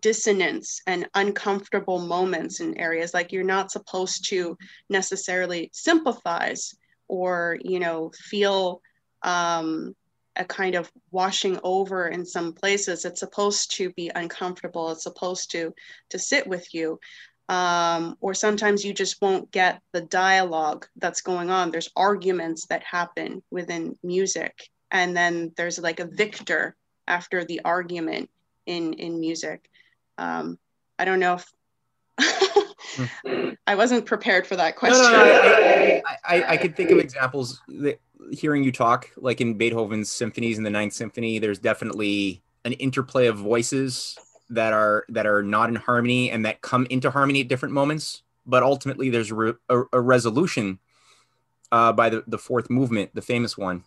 dissonance and uncomfortable moments in areas. Like you're not supposed to necessarily sympathize or, you know, feel a kind of washing over in some places. It's supposed to be uncomfortable. It's supposed to sit with you. Or sometimes you just won't get the dialogue that's going on. There's arguments that happen within music, and then there's like a victor after the argument in music. I don't know if I wasn't prepared for that question. No, I could think of examples that, hearing you talk, like in Beethoven's symphonies in the Ninth Symphony, there's definitely an interplay of voices that are not in harmony and that come into harmony at different moments. But ultimately, there's a resolution by the fourth movement, the famous one.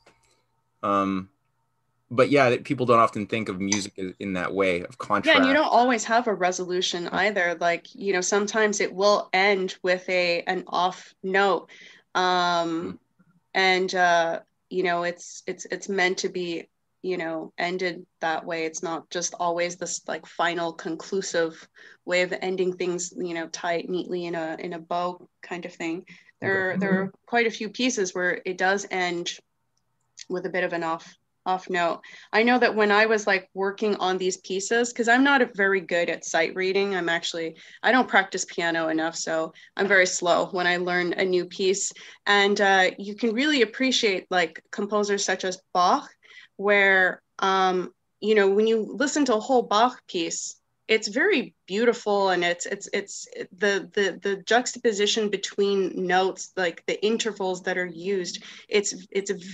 But yeah, people don't often think of music in that way of contrast. Yeah, and you don't always have a resolution either. Like, you know, sometimes it will end with an off note, and you know, it's meant to be, you know, ended that way. It's not just always this like final conclusive way of ending things, you know, tied neatly in a bow kind of thing. There are quite a few pieces where it does end with a bit of an off note. I know that when I was like working on these pieces, because I'm not very good at sight reading, I don't practice piano enough, so I'm very slow when I learn a new piece. And you can really appreciate like composers such as Bach, where you know, when you listen to a whole Bach piece, it's very beautiful, and it's the juxtaposition between notes, like the intervals that are used. It's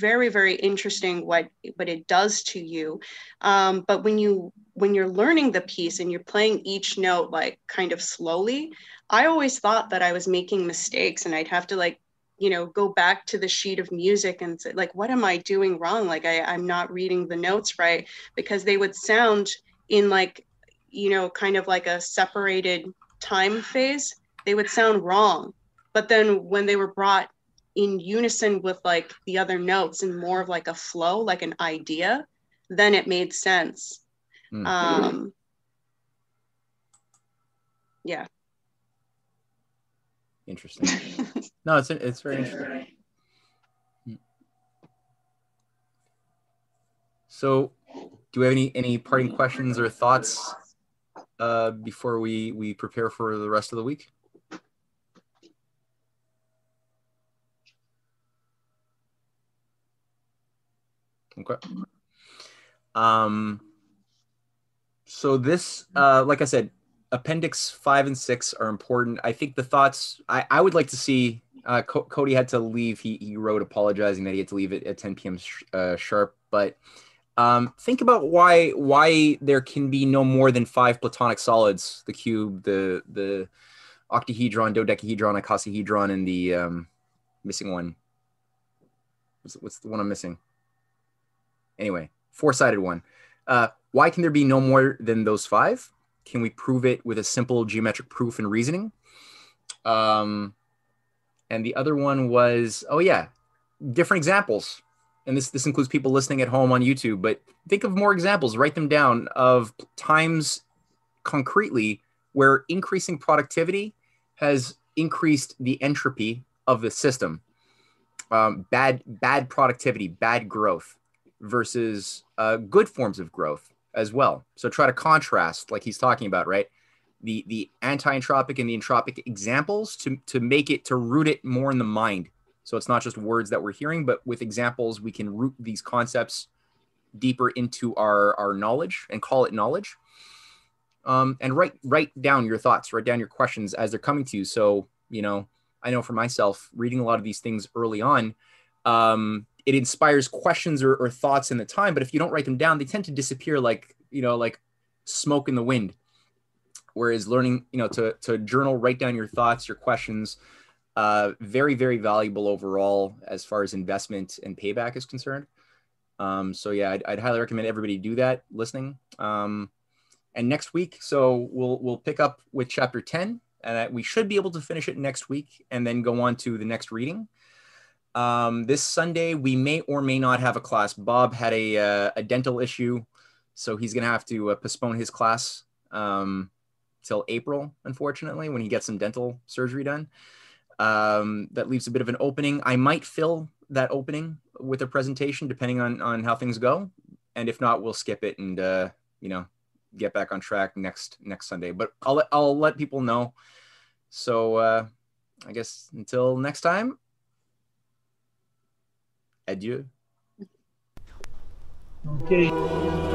very, very interesting what it does to you. But when you're learning the piece and you're playing each note like kind of slowly, I always thought that I was making mistakes, and I'd have to like, you know, go back to the sheet of music and say like, what am I doing wrong? Like I'm not reading the notes right, because they would sound in like, you know, kind of like a separated time phase, they would sound wrong. But then when they were brought in unison with like the other notes and more of like a flow, like an idea, then it made sense. Yeah. Interesting. No, it's very interesting. So, do we have any parting questions or thoughts before we prepare for the rest of the week? Okay. So this, like I said, Appendix 5 and 6 are important. I think the thoughts, I would like to see, Cody had to leave. He wrote apologizing that he had to leave at 10 p.m. Sharp. But think about why there can be no more than 5 platonic solids: the cube, the octahedron, dodecahedron, icosahedron, and the missing one. What's the one I'm missing? Anyway, 4-sided one. Why can there be no more than those 5? Can we prove it with a simple geometric proof and reasoning? And the other one was, different examples. and this includes people listening at home on YouTube, but think of more examples, write them down, of times concretely where increasing productivity has increased the entropy of the system. Bad productivity, bad growth versus good forms of growth as well. So try to contrast, like he's talking about, right? The anti-entropic and the entropic examples to make it, to root it more in the mind. So it's not just words that we're hearing, but with examples, we can root these concepts deeper into our knowledge and call it knowledge. And write down your thoughts, write down your questions as they're coming to you. So, you know, I know for myself, reading a lot of these things early on, it inspires questions or thoughts in the time. But if you don't write them down, they tend to disappear like, you know, like smoke in the wind. Whereas learning, you know, to journal, write down your thoughts, your questions, very, very valuable overall as far as investment and payback is concerned. So yeah, I'd highly recommend everybody do that listening. And next week, so we'll pick up with chapter 10, and we should be able to finish it next week and then go on to the next reading. This Sunday, we may or may not have a class. Bob had a dental issue, so he's going to have to postpone his class till April, unfortunately, when he gets some dental surgery done. That leaves a bit of an opening. I might fill that opening with a presentation, depending on how things go. And if not, we'll skip it and, you know, get back on track next Sunday. But I'll let people know. So I guess until next time, adieu. Okay.